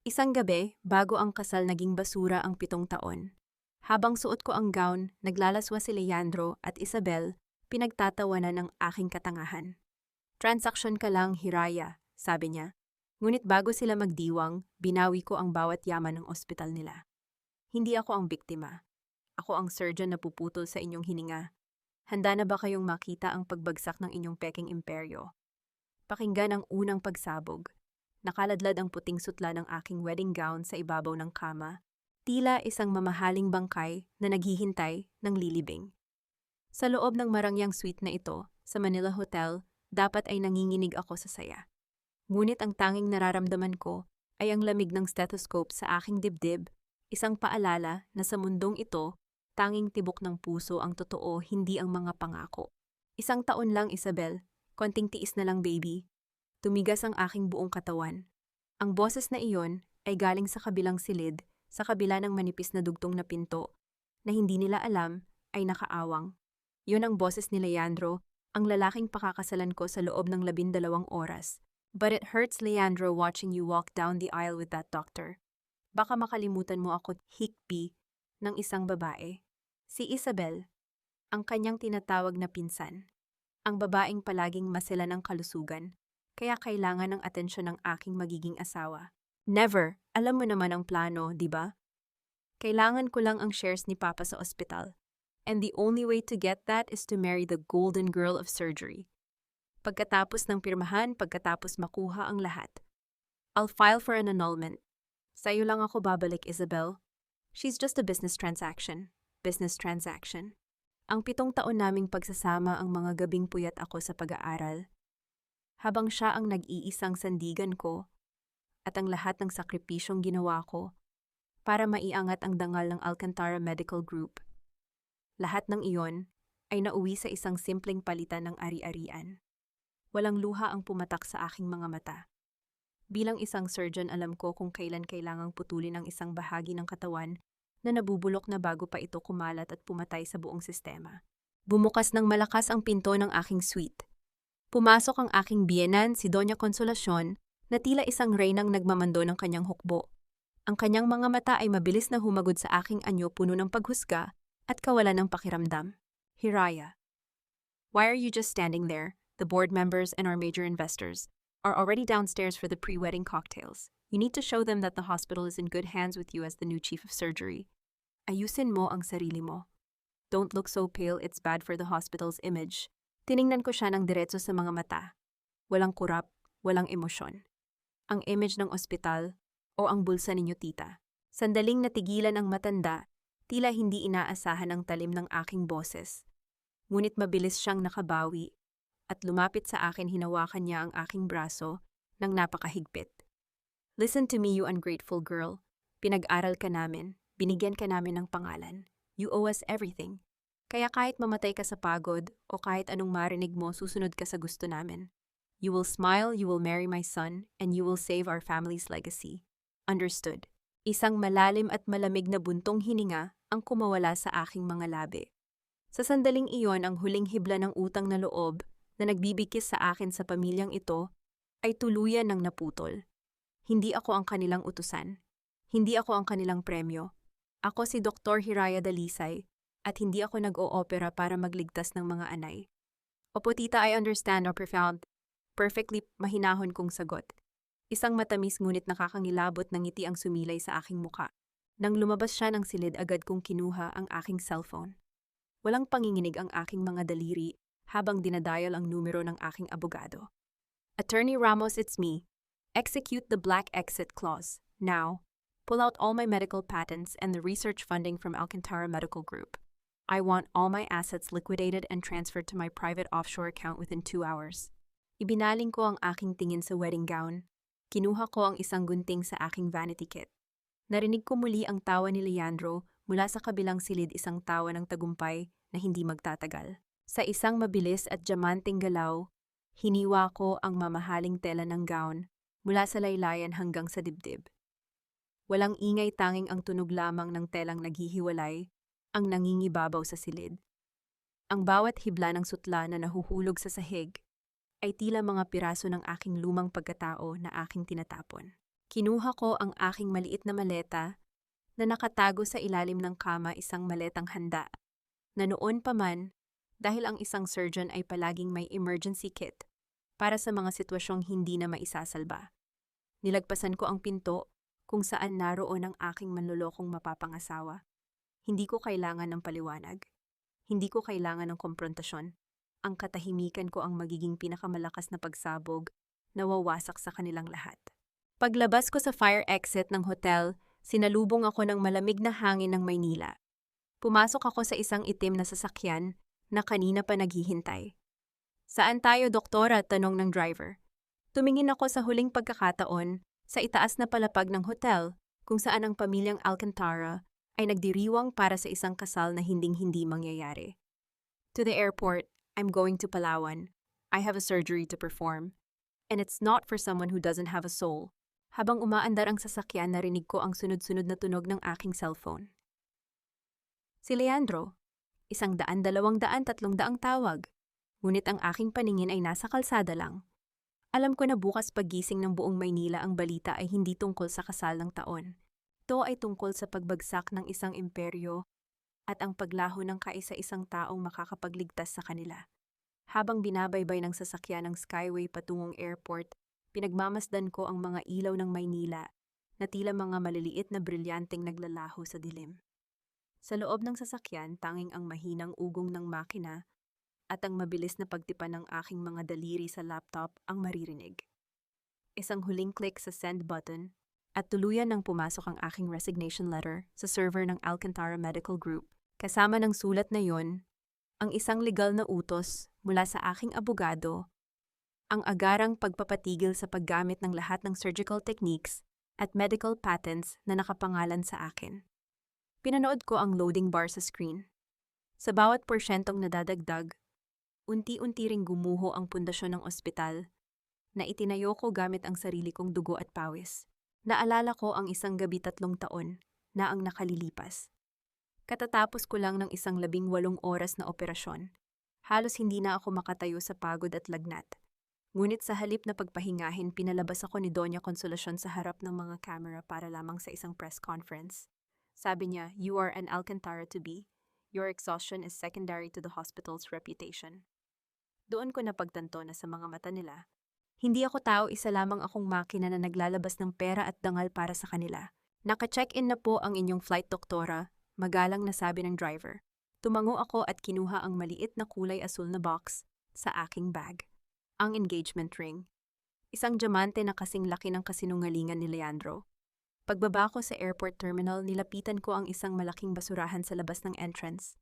Isang gabi, bago ang kasal naging basura ang 7 taon. Habang suot ko ang gown, naglalaswa si Leandro at Isabel, pinagtatawanan ng aking katangahan. Transaksyon ka lang, Hiraya, sabi niya. Ngunit bago sila magdiwang, binawi ko ang bawat yaman ng ospital nila. Hindi ako ang biktima. Ako ang surgeon na puputol sa inyong hininga. Handa na ba kayong makita ang pagbagsak ng inyong peking imperyo? Pakinggan ang unang pagsabog. Nakaladlad ang puting sutla ng aking wedding gown sa ibabaw ng kama, tila isang mamahaling bangkay na naghihintay ng lilibing. Sa loob ng marangyang suite na ito, sa Manila Hotel, dapat ay nanginginig ako sa saya. Ngunit ang tanging nararamdaman ko ay ang lamig ng stethoscope sa aking dibdib, isang paalala na sa mundong ito, tanging tibok ng puso ang totoo, hindi ang mga pangako. 1 taon lang, Isabel. Konting tiis na lang, baby. Tumigas ang aking buong katawan. Ang boses na iyon ay galing sa kabilang silid, sa kabila ng manipis na dugtong na pinto, na hindi nila alam ay nakaawang. Yun ang boses ni Leandro, ang lalaking pakakasalan ko sa loob ng 12 oras. But it hurts, Leandro, watching you walk down the aisle with that doctor. Baka makalimutan mo ako, hikbi, ng isang babae. Si Isabel, ang kanyang tinatawag na pinsan. Ang babaeng palaging masela ng kalusugan, kaya kailangan ng atensyon ng aking magiging asawa. Never, alam mo naman ang plano, di ba? Kailangan ko lang ang shares ni Papa sa ospital. And the only way to get that is to marry the golden girl of surgery. Pagkatapos ng pirmahan, pagkatapos makuha ang lahat. I'll file for an annulment. Sa'yo lang ako babalik, Isabel. She's just a business transaction. Business transaction. Ang 7 taon naming pagsasama ang mga gabing puyat ako sa pag-aaral, habang siya ang nag-iisang sandigan ko at ang lahat ng sakripisyong ginawa ko para maiangat ang dangal ng Alcantara Medical Group. Lahat ng iyon ay nauwi sa isang simpleng palitan ng ari-arian. Walang luha ang pumatak sa aking mga mata. Bilang isang surgeon, alam ko kung kailan kailangang putulin ang isang bahagi ng katawan na nabubulok na bago pa ito kumalat at pumatay sa buong sistema. Bumukas ng malakas ang pinto ng aking suite. Pumasok ang aking biyenan, si Doña Consolacion, na tila isang reynang nagmamando ng kanyang hukbo. Ang kanyang mga mata ay mabilis na humagod sa aking anyo, puno ng paghusga at kawalan ng pakiramdam. Hiraya, why are you just standing there? The board members and our major investors are already downstairs for the pre-wedding cocktails. You need to show them that the hospital is in good hands with you as the new chief of surgery. Ayusin mo ang sarili mo. Don't look so pale, it's bad for the hospital's image. Tiningnan ko siya ng diretso sa mga mata. Walang kurap, walang emosyon. Ang image ng ospital o ang bulsa ninyo, tita. Sandaling natigilan ang matanda, tila hindi inaasahan ang talim ng aking boses. Ngunit mabilis siyang nakabawi at lumapit sa akin, hinawakan niya ang aking braso ng napakahigpit. Listen to me, you ungrateful girl. Pinag-aral ka namin, binigyan ka namin ng pangalan. You owe us everything. Kaya kahit mamatay ka sa pagod o kahit anong marinig mo, susunod ka sa gusto namin. You will smile, you will marry my son, and you will save our family's legacy. Understood. Isang malalim at malamig na buntong hininga ang kumawala sa aking mga labi. Sa sandaling iyon, ang huling hibla ng utang na loob na nagbibigkis sa akin sa pamilyang ito ay tuluyan ng naputol. Hindi ako ang kanilang utusan. Hindi ako ang kanilang premyo. Ako si Dr. Hiraya Dalisay at hindi ako nag-o-opera para magligtas ng mga anay. Opo, tita, I understand or profound. Perfectly mahinahon kong sagot. Isang matamis ngunit nakakangilabot na ngiti ang sumilay sa aking muka. Nang lumabas siya ng silid, agad kong kinuha ang aking cellphone. Walang panginginig ang aking mga daliri habang dinadial ang numero ng aking abogado. Attorney Ramos, it's me. Execute the black exit clause. Now, pull out all my medical patents and the research funding from Alcantara Medical Group. I want all my assets liquidated and transferred to my private offshore account within 2 hours. Ibinaling ko ang aking tingin sa wedding gown. Kinuha ko ang isang gunting sa aking vanity kit. Narinig ko muli ang tawa ni Leandro mula sa kabilang silid, isang tawa ng tagumpay na hindi magtatagal. Sa isang mabilis at diamanteng galaw, hiniwa ko ang mamahaling tela ng gown mula sa laylayan hanggang sa dibdib. Walang ingay, tanging ang tunog lamang ng telang naghihiwalay ang nangingibabaw sa silid. Ang bawat hibla ng sutla na nahuhulog sa sahig ay tila mga piraso ng aking lumang pagkatao na aking tinatapon. Kinuha ko ang aking maliit na maleta na nakatago sa ilalim ng kama, isang maletang handa, na noon pa man dahil ang isang surgeon ay palaging may emergency kit para sa mga sitwasyong hindi na maisasalba. Nilagpasan ko ang pinto kung saan naroon ang aking manlolokong mapapangasawa. Hindi ko kailangan ng paliwanag. Hindi ko kailangan ng komprontasyon. Ang katahimikan ko ang magiging pinakamalakas na pagsabog na wawasak sa kanilang lahat. Paglabas ko sa fire exit ng hotel, sinalubong ako ng malamig na hangin ng Maynila. Pumasok ako sa isang itim na sasakyan na kanina pa naghihintay. "Saan tayo, doktora?" tanong ng driver. Tumingin ako sa huling pagkakataon sa itaas na palapag ng hotel kung saan ang pamilyang Alcantara ay nagdiriwang para sa isang kasal na hinding-hindi mangyayari. "To the airport. I'm going to Palawan. I have a surgery to perform. And it's not for someone who doesn't have a soul." Habang umaandar ang sasakyan, narinig ko ang sunod-sunod na tunog ng aking cellphone. Si Leandro. 100, 200, 300 tawag. Ngunit ang aking paningin ay nasa kalsada lang. Alam ko na bukas paggising ng buong Maynila ang balita ay hindi tungkol sa kasal ng taon. Ito ay tungkol sa pagbagsak ng isang imperyo at ang paglaho ng kaisa-isang taong makakapagligtas sa kanila. Habang binabaybay ng sasakyan ng Skyway patungong airport, pinagmamasdan ko ang mga ilaw ng Maynila na tila mga maliliit na brilyanteng naglalaho sa dilim. Sa loob ng sasakyan, tanging ang mahinang ugong ng makina at ang mabilis na pagtipan ng aking mga daliri sa laptop ang maririnig. Isang huling click sa send button at tuluyan nang pumasok ang aking resignation letter sa server ng Alcantara Medical Group. Kasama ng sulat na yon, ang isang legal na utos mula sa aking abogado, ang agarang pagpapatigil sa paggamit ng lahat ng surgical techniques at medical patents na nakapangalan sa akin. Pinanood ko ang loading bar sa screen. Sa bawat porsyentong nadadagdag, unti-unti ring gumuho ang pundasyon ng ospital na itinayo ko gamit ang sarili kong dugo at pawis. Naalala ko ang isang gabi 3 taon na ang nakalilipas. Katatapos ko lang ng isang 18 oras na operasyon. Halos hindi na ako makatayo sa pagod at lagnat. Ngunit sa halip na pagpahingahin, pinalabas ako ni Doña Consolacion sa harap ng mga camera para lamang sa isang press conference. Sabi niya, "You are an Alcantara to be. Your exhaustion is secondary to the hospital's reputation." Doon ko napagtanto na sa mga mata nila, hindi ako tao, isa lamang akong makina na naglalabas ng pera at dangal para sa kanila. "Naka-check-in na po ang inyong flight, doktora," magalang na sabi ng driver. Tumango ako at kinuha ang maliit na kulay asul na box sa aking bag. Ang engagement ring. Isang diamante na kasing laki ng kasinungalingan ni Leandro. Pagbaba ko sa airport terminal, nilapitan ko ang isang malaking basurahan sa labas ng entrance.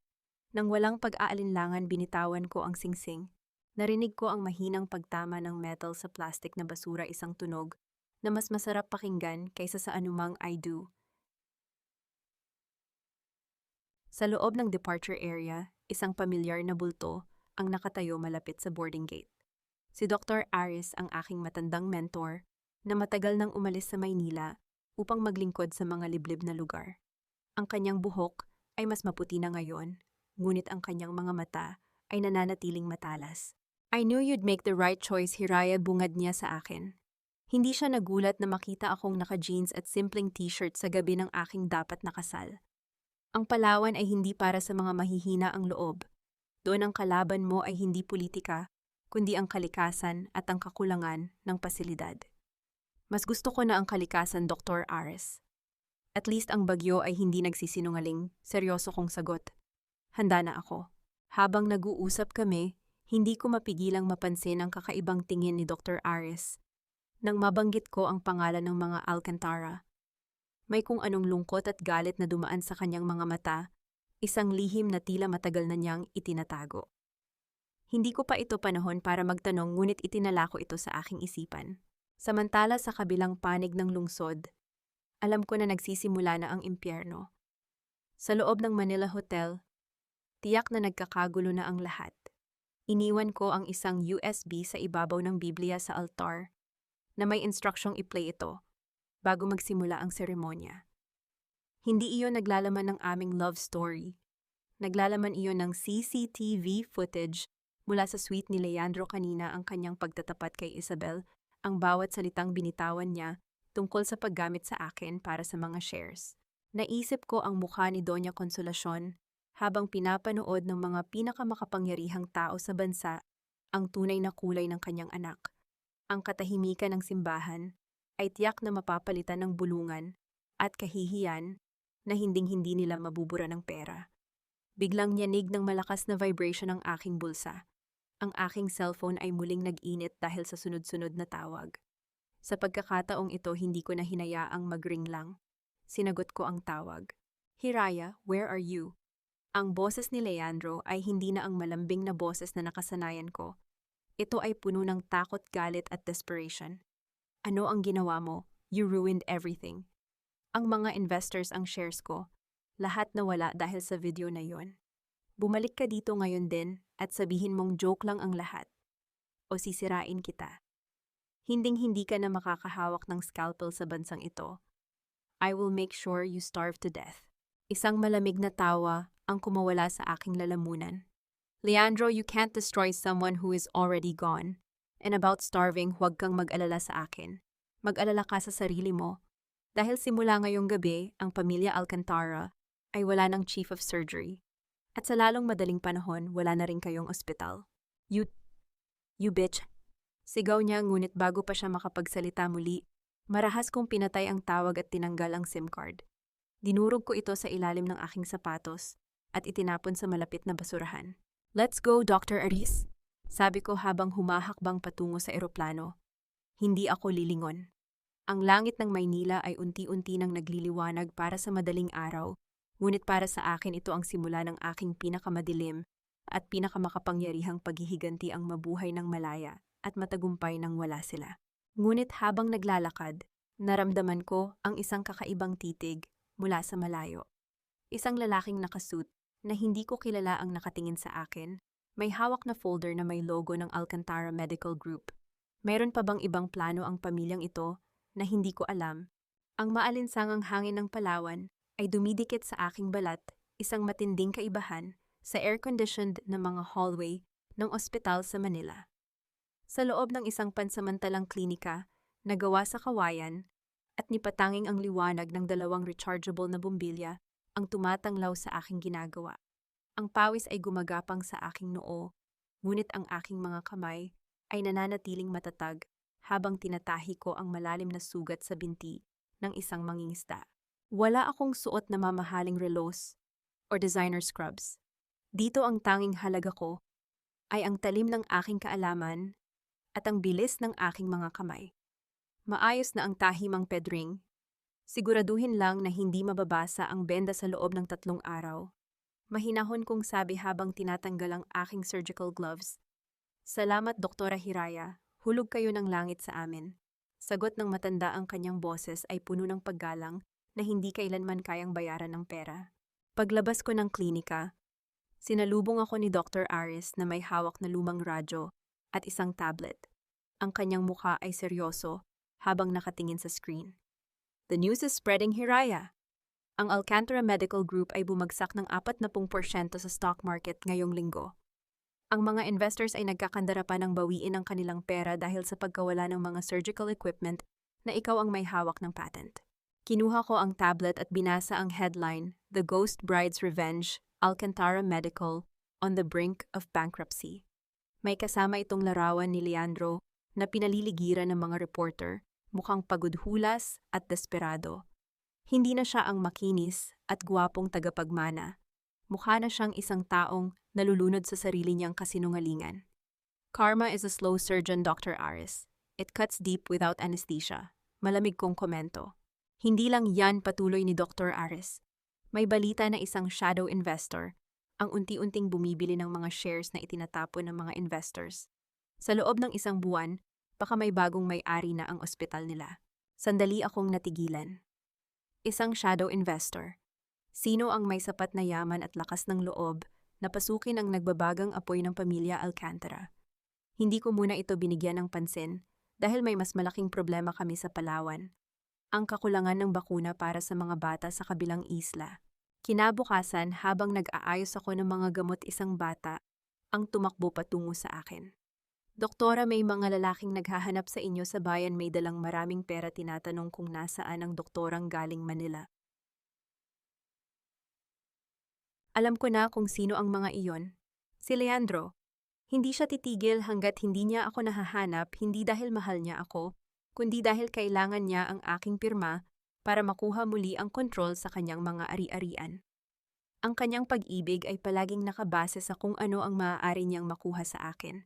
Nang walang pag-aalinlangan, binitawan ko ang singsing. Narinig ko ang mahinang pagtama ng metal sa plastic na basura, isang tunog na mas masarap pakinggan kaysa sa anumang I do. Sa loob ng departure area, isang pamilyar na bulto ang nakatayo malapit sa boarding gate. Si Dr. Aris, ang aking matandang mentor, na matagal nang umalis sa Maynila upang maglingkod sa mga liblib na lugar. Ang kanyang buhok ay mas maputi na ngayon, ngunit ang kanyang mga mata ay nananatiling matalas. "I knew you'd make the right choice, Hiraya," bungad niya sa akin. Hindi siya nagulat na makita akong naka-jeans at simpleng t-shirt sa gabi ng aking dapat na kasal. Ang Palawan ay hindi para sa mga mahihina ang loob. Doon ang kalaban mo ay hindi politika, kundi ang kalikasan at ang kakulangan ng pasilidad. "Mas gusto ko na ang kalikasan, Dr. Aris. At least ang bagyo ay hindi nagsisinungaling," seryoso kong sagot. Handa na ako. Habang nag-uusap kami, hindi ko mapigilang mapansin ang kakaibang tingin ni Dr. Aris. Nang mabanggit ko ang pangalan ng mga Alcantara, may kung anong lungkot at galit na dumaan sa kanyang mga mata, isang lihim na tila matagal na niyang itinatago. Hindi ko pa ito panahon para magtanong, ngunit itinala ko ito sa aking isipan. Samantala sa kabilang panig ng lungsod, alam ko na nagsisimula na ang impyerno. Sa loob ng Manila Hotel, tiyak na nagkakagulo na ang lahat. Iniwan ko ang isang USB sa ibabaw ng Biblia sa altar na may instruksyong i-play ito bago magsimula ang seremonya. Hindi iyon naglalaman ng aming love story. Naglalaman iyon ng CCTV footage mula sa suite ni Leandro kanina, ang kanyang pagtatapat kay Isabel, ang bawat salitang binitawan niya tungkol sa paggamit sa akin para sa mga shares. Naisip ko ang mukha ni Doña Consolacion habang pinapanood ng mga pinakamakapangyarihang tao sa bansa ang tunay na kulay ng kanyang anak. Ang katahimikan ng simbahan ay tiyak na mapapalitan ng bulungan at kahihiyan na hinding-hindi nila mabubura ng pera. Biglang nyanig ng malakas na vibration ang aking bulsa. Ang aking cellphone ay muling nag-init dahil sa sunod-sunod na tawag. Sa pagkakataong ito, hindi ko na hinayaang mag-ring lang. Sinagot ko ang tawag. "Hiraya, where are you?" Ang boses ni Leandro ay hindi na ang malambing na boses na nakasanayan ko. Ito ay puno ng takot, galit at desperation. "Ano ang ginawa mo? You ruined everything." Ang mga investors ang shares ko. Lahat nawala dahil sa video na yon. Bumalik ka dito ngayon din at sabihin mong joke lang ang lahat. O sisirain kita. Hinding-hindi ka na makakahawak ng scalpel sa bansang ito. I will make sure you starve to death. Isang malamig na tawa ang kumawala sa aking lalamunan. "Leandro, you can't destroy someone who is already gone. And about starving, huwag kang mag-alala sa akin. Mag-alala ka sa sarili mo. Dahil simula ngayong gabi, ang pamilya Alcantara ay wala ng chief of surgery. At sa lalong madaling panahon, wala na rin kayong ospital." You bitch. Sigaw niya ngunit bago pa siya makapagsalita muli, marahas kong pinatay ang tawag at tinanggal ang SIM card. Dinurog ko ito sa ilalim ng aking sapatos at itinapon sa malapit na basurahan. "Let's go, Dr. Aris," sabi ko habang humahakbang patungo sa eroplano. Hindi ako lilingon. Ang langit ng Maynila ay unti-unti nang nagliliwanag para sa madaling araw, ngunit para sa akin ito ang simula ng aking pinakamadilim at pinakamakapangyarihang paghihiganti ang mabuhay ng malaya at matagumpay nang wala sila. Ngunit habang naglalakad, naramdaman ko ang isang kakaibang titig mula sa malayo. Isang lalaking nakasuit na hindi ko kilala ang nakatingin sa akin. May hawak na folder na may logo ng Alcantara Medical Group. Mayroon pa bang ibang plano ang pamilyang ito na hindi ko alam? Ang maalinsangang hangin ng Palawan ay dumidikit sa aking balat, isang matinding kaibahan sa air-conditioned na mga hallway ng ospital sa Manila. Sa loob ng isang pansamantalang klinika na gawa sa kawayan at nipatanging ang liwanag ng 2 rechargeable na bombilya ang tumatanglaw sa aking ginagawa. Ang pawis ay gumagapang sa aking noo, ngunit ang aking mga kamay ay nananatiling matatag habang tinatahi ko ang malalim na sugat sa binti ng isang mangingisda. Wala akong suot na mamahaling relos or designer scrubs. Dito ang tanging halaga ko ay ang talim ng aking kaalaman at ang bilis ng aking mga kamay. Maayos na ang tahimang pedring. Siguraduhin lang na hindi mababasa ang benda sa loob ng 3 araw. Mahinahon kong sabi habang tinatanggal ang aking surgical gloves. "Salamat, Doktora Hiraya. Hulog kayo ng langit sa amin." Sagot ng matanda, ang kanyang boses ay puno ng paggalang na hindi kailanman kayang bayaran ng pera. Paglabas ko ng klinika, sinalubong ako ni Dr. Aris na may hawak na lumang radyo at isang tablet. Ang kanyang mukha ay seryoso habang nakatingin sa screen. "The news is spreading, Hiraya. Ang Alcantara Medical Group ay bumagsak ng 40% sa stock market ngayong linggo. Ang mga investors ay nagkakandara pa ng bawiin ang kanilang pera dahil sa pagkawala ng mga surgical equipment na ikaw ang may hawak ng patent." Kinuha ko ang tablet at binasa ang headline, "The Ghost Bride's Revenge, Alcantara Medical on the Brink of Bankruptcy." May kasama itong larawan ni Leandro na pinaliligiran ng mga reporter, mukhang pagudhulas at desperado. Hindi na siya ang makinis at gwapong tagapagmana. Mukha na siyang isang taong nalulunod sa sarili niyang kasinungalingan. "Karma is a slow surgeon, Dr. Aris. It cuts deep without anesthesia." Malamig kong komento. Hindi lang yan, patuloy ni Dr. Aris. May balita na isang shadow investor ang unti-unting bumibili ng mga shares na itinatapon ng mga investors. Sa loob ng 1 buwan, baka may bagong may-ari na ang ospital nila. Sandali akong natigilan. Isang shadow investor. Sino ang may sapat na yaman at lakas ng loob na pasukin ang nagbabagang apoy ng pamilya Alcantara? Hindi ko muna ito binigyan ng pansin dahil may mas malaking problema kami sa Palawan. Ang kakulangan ng bakuna para sa mga bata sa kabilang isla. Kinabukasan, habang nag-aayos ako ng mga gamot, isang bata ang tumakbo patungo sa akin. Doktora, may mga lalaking naghahanap sa inyo sa bayan, may dalang maraming pera, tinatanong kung nasaan ang doktorang galing Manila. Alam ko na kung sino ang mga iyon. Si Leandro. Hindi siya titigil hanggat hindi niya ako nahahanap, hindi dahil mahal niya ako, kundi dahil kailangan niya ang aking pirma para makuha muli ang kontrol sa kanyang mga ari-arian. Ang kanyang pag-ibig ay palaging nakabase sa kung ano ang maaari niyang makuha sa akin.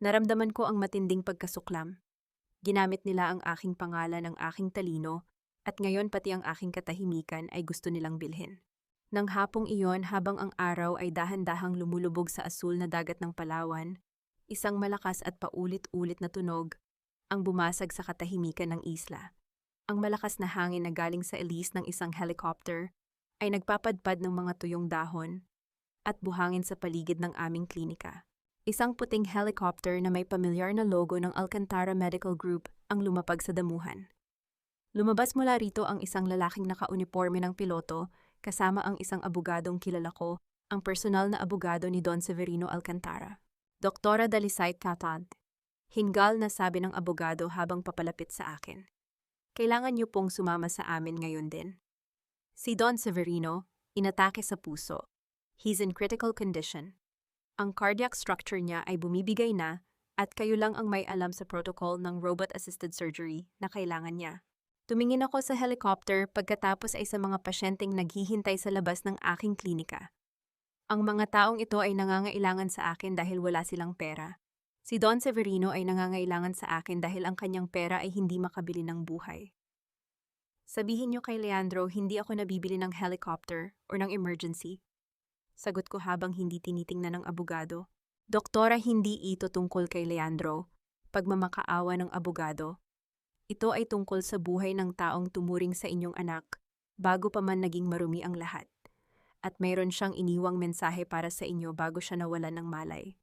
Naramdaman ko ang matinding pagkasuklam. Ginamit nila ang aking pangalan, ang aking talino, at ngayon pati ang aking katahimikan ay gusto nilang bilhin. Nang hapong iyon, habang ang araw ay dahan-dahang lumulubog sa asul na dagat ng Palawan, isang malakas at paulit-ulit na tunog ang bumasag sa katahimikan ng isla. Ang malakas na hangin na galing sa elis ng isang helicopter ay nagpapadpad ng mga tuyong dahon at buhangin sa paligid ng aming klinika. Isang puting helicopter na may pamilyar na logo ng Alcantara Medical Group ang lumapag sa damuhan. Lumabas mula rito ang isang lalaking naka-uniforme ng piloto kasama ang isang abogadong kilala ko, ang personal na abogado ni Don Severino Alcantara. Doktora Dalisay Catad. Hingal na sabi ng abogado habang papalapit sa akin. Kailangan niyo pong sumama sa amin ngayon din. Si Don Severino, inatake sa puso. He's in critical condition. Ang cardiac structure niya ay bumibigay na at kayo lang ang may alam sa protocol ng robot-assisted surgery na kailangan niya. Tumingin ako sa helicopter pagkatapos ay sa mga pasyenteng naghihintay sa labas ng aking klinika. Ang mga taong ito ay nangangailangan sa akin dahil wala silang pera. Si Don Severino ay nangangailangan sa akin dahil ang kanyang pera ay hindi makabili ng buhay. Sabihin niyo kay Leandro, hindi ako nabibili ng helicopter o ng emergency. Sagot ko habang hindi tinitingnan ng abogado. Doktora, hindi ito tungkol kay Leandro. Pagmamakaawa ng abogado. Ito ay tungkol sa buhay ng taong tumuring sa inyong anak bago pa man naging marumi ang lahat. At mayroon siyang iniwang mensahe para sa inyo bago siya nawalan ng malay.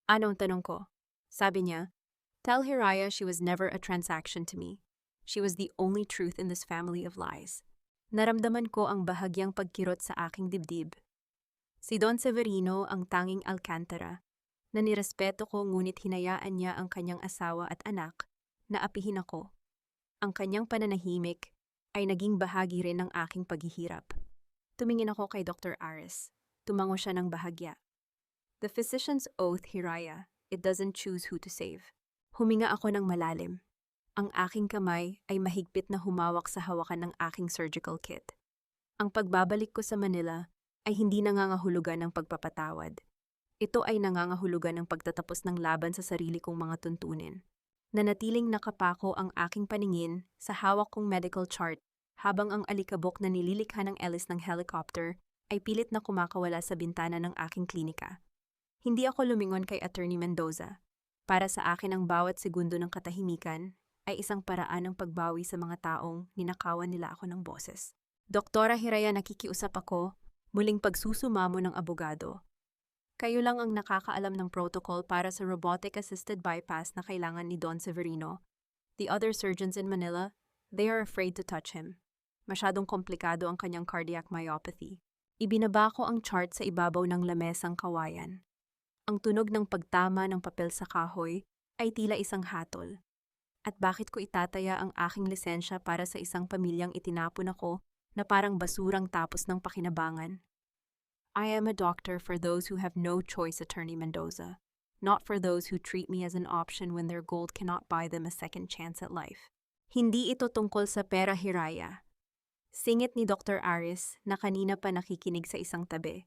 Anong tanong ko? Sabi niya, "Tell Hiraya she was never a transaction to me. She was the only truth in this family of lies." Naramdaman ko ang bahagyang pagkirot sa aking dibdib. Si Don Severino ang tanging Alcantara, na nirespeto ko ngunit hinayaan niya ang kanyang asawa at anak na apihin ako. Ang kanyang pananahimik ay naging bahagi rin ng aking paghihirap. Tumingin ako kay Dr. Aris. Tumango siya ng bahagya. The physician's oath, Hiraya. It doesn't choose who to save. Huminga ako ng malalim. Ang aking kamay ay mahigpit na humawak sa hawakan ng aking surgical kit. Ang pagbabalik ko sa Manila ay hindi nangangahulugan ng pagpapatawad. Ito ay nangangahulugan ng pagtatapos ng laban sa sarili kong mga tuntunin. Nanatiling nakapako ang aking paningin sa hawak kong medical chart habang ang alikabok na nililikha ng elis ng helicopter ay pilit na kumakawala sa bintana ng aking klinika. Hindi ako lumingon kay Attorney Mendoza. Para sa akin ang bawat segundo ng katahimikan ay isang paraan ng pagbawi sa mga taong ninakawan nila ako ng boses. Doktora Hiraya, nakikiusap ako, muling pagsusumamo ng abogado. Kayo lang ang nakakaalam ng protocol para sa robotic-assisted bypass na kailangan ni Don Severino. The other surgeons in Manila, they are afraid to touch him. Masyadong komplikado ang kanyang cardiac myopathy. Ibinaba ko ang chart sa ibabaw ng lamesang kawayan. Ang tunog ng pagtama ng papel sa kahoy ay tila isang hatol. At bakit ko itataya ang aking lisensya para sa isang pamilyang itinapon ako na parang basurang tapos ng pakinabangan? I am a doctor for those who have no choice, Attorney Mendoza, not for those who treat me as an option when their gold cannot buy them a second chance at life. Hindi ito tungkol sa pera, Hiraya. Singit ni Dr. Aris na kanina pa nakikinig sa isang tabi.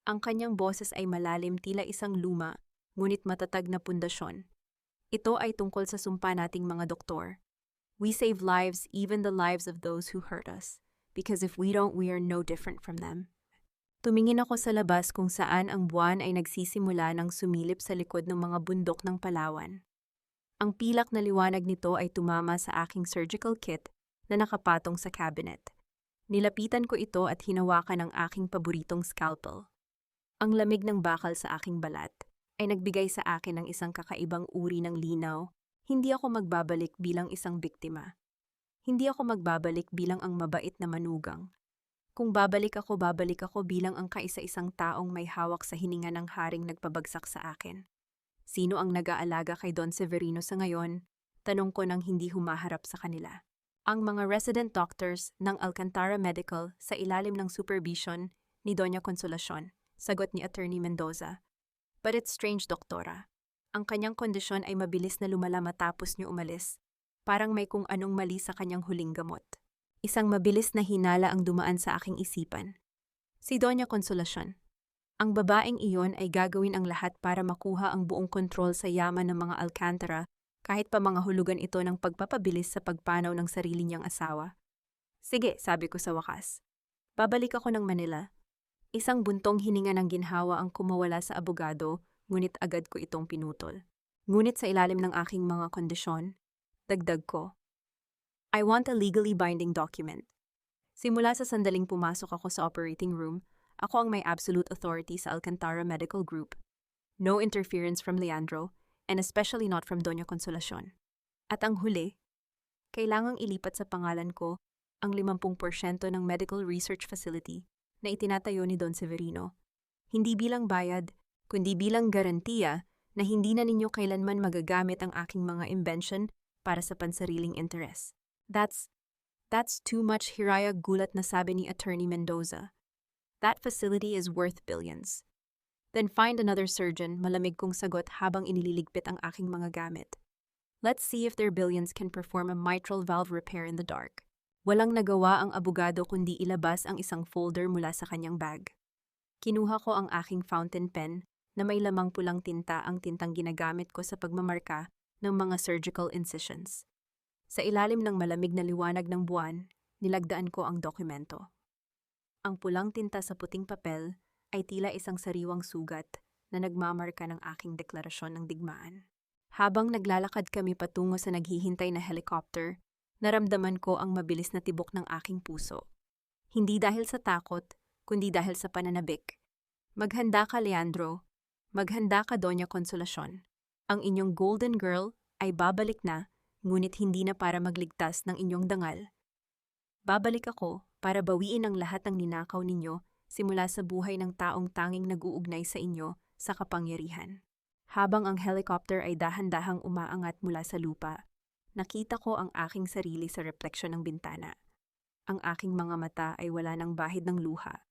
Ang kanyang boses ay malalim, tila isang luma, ngunit matatag na pundasyon. Ito ay tungkol sa sumpa nating mga doktor. We save lives, even the lives of those who hurt us, because if we don't, we are no different from them. Tumingin ako sa labas kung saan ang buwan ay nagsisimula ng sumilip sa likod ng mga bundok ng Palawan. Ang pilak na liwanag nito ay tumama sa aking surgical kit na nakapatong sa cabinet. Nilapitan ko ito at hinawakan ang aking paboritong scalpel. Ang lamig ng bakal sa aking balat ay nagbigay sa akin ng isang kakaibang uri ng linaw. Hindi ako magbabalik bilang isang biktima. Hindi ako magbabalik bilang ang mabait na manugang. Kung babalik ako bilang ang kaisa-isang taong may hawak sa hininga ng haring nagpabagsak sa akin. Sino ang nag-aalaga kay Don Severino sa ngayon? Tanong ko nang hindi humaharap sa kanila. Ang mga resident doctors ng Alcantara Medical sa ilalim ng supervision ni Doña Consolacion, sagot ni Attorney Mendoza. But it's strange, doktora. Ang kanyang kondisyon ay mabilis na lumala matapos niyo umalis. Parang may kung anong mali sa kanyang huling gamot. Isang mabilis na hinala ang dumaan sa aking isipan. Si Doña Consolacion. Ang babaeng iyon ay gagawin ang lahat para makuha ang buong kontrol sa yaman ng mga Alcantara kahit pa mga hulugan ito ng pagpapabilis sa pagpanaw ng sarili niyang asawa. Sige, sabi ko sa wakas. Babalik ako ng Manila. Isang buntong hininga ng ginhawa ang kumawala sa abogado, ngunit agad ko itong pinutol. Ngunit sa ilalim ng aking mga kondisyon, dagdag ko. I want a legally binding document. Simula sa sandaling pumasok ako sa operating room, ako ang may absolute authority sa Alcantara Medical Group. No interference from Leandro, and especially not from Doña Consolacion. At ang huli, kailangang ilipat sa pangalan ko ang 50% ng medical research facility na itinatayo ni Don Severino. Hindi bilang bayad, kundi bilang garantiya na hindi na ninyo kailanman magagamit ang aking mga invention para sa pansariling interes. That's too much, Hiraya, gulat na sabi ni Attorney Mendoza. That facility is worth billions. Then find another surgeon, malamig kong sagot habang inililigpit ang aking mga gamit. Let's see if their billions can perform a mitral valve repair in the dark. Walang nagawa ang abogado kundi ilabas ang isang folder mula sa kanyang bag. Kinuha ko ang aking fountain pen na may lamang pulang tinta, ang tintang ginagamit ko sa pagmamarka ng mga surgical incisions. Sa ilalim ng malamig na liwanag ng buwan, nilagdaan ko ang dokumento. Ang pulang tinta sa puting papel ay tila isang sariwang sugat na nagmamarka ng aking deklarasyon ng digmaan. Habang naglalakad kami patungo sa naghihintay na helicopter, naramdaman ko ang mabilis na tibok ng aking puso. Hindi dahil sa takot, kundi dahil sa pananabik. Maghanda ka, Leandro. Maghanda ka, Doña Consolacion. Ang inyong golden girl ay babalik na, ngunit hindi na para magligtas ng inyong dangal. Babalik ako para bawiin ang lahat ng ninakaw ninyo simula sa buhay ng taong tanging nag-uugnay sa inyo sa kapangyarihan. Habang ang helicopter ay dahan-dahang umaangat mula sa lupa, nakita ko ang aking sarili sa refleksyon ng bintana. Ang aking mga mata ay wala ng bahid ng luha.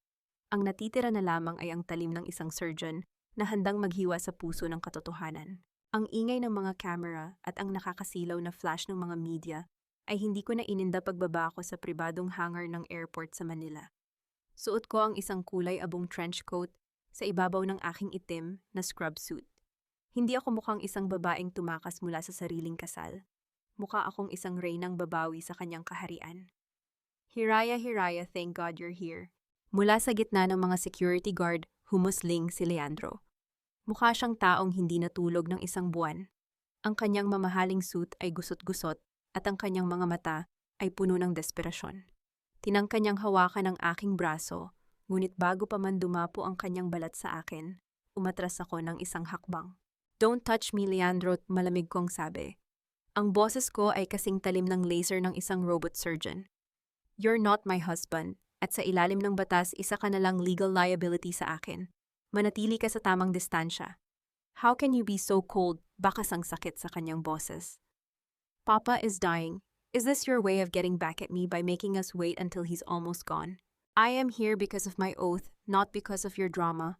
Ang natitira na lamang ay ang talim ng isang surgeon na handang maghiwa sa puso ng katotohanan. Ang ingay ng mga camera at ang nakakasilaw na flash ng mga media ay hindi ko na ininda pagbaba ko sa pribadong hangar ng airport sa Manila. Suot ko ang isang kulay abong trench coat sa ibabaw ng aking itim na scrub suit. Hindi ako mukhang isang babaeng tumakas mula sa sariling kasal. Mukha akong isang reynang babawi sa kanyang kaharian. Hiraya, Hiraya, thank God you're here. Mula sa gitna ng mga security guard, humusling si Leandro. Mukha siyang taong hindi natulog ng isang buwan. Ang kanyang mamahaling suit ay gusot-gusot at ang kanyang mga mata ay puno ng desperasyon. Tinangka niyang hawakan ang aking braso, ngunit bago pa man dumapo ang kanyang balat sa akin, umatras ako ng isang hakbang. Don't touch me, Leandro, malamig kong sabi. Ang boses ko ay kasing talim ng laser ng isang robot surgeon. You're not my husband, at sa ilalim ng batas isa ka na lang legal liability sa akin. Manatili ka sa tamang distansya. How can you be so cold? Bakas ang sakit sa kanyang boses. Papa is dying. Is this your way of getting back at me by making us wait until he's almost gone? I am here because of my oath, not because of your drama.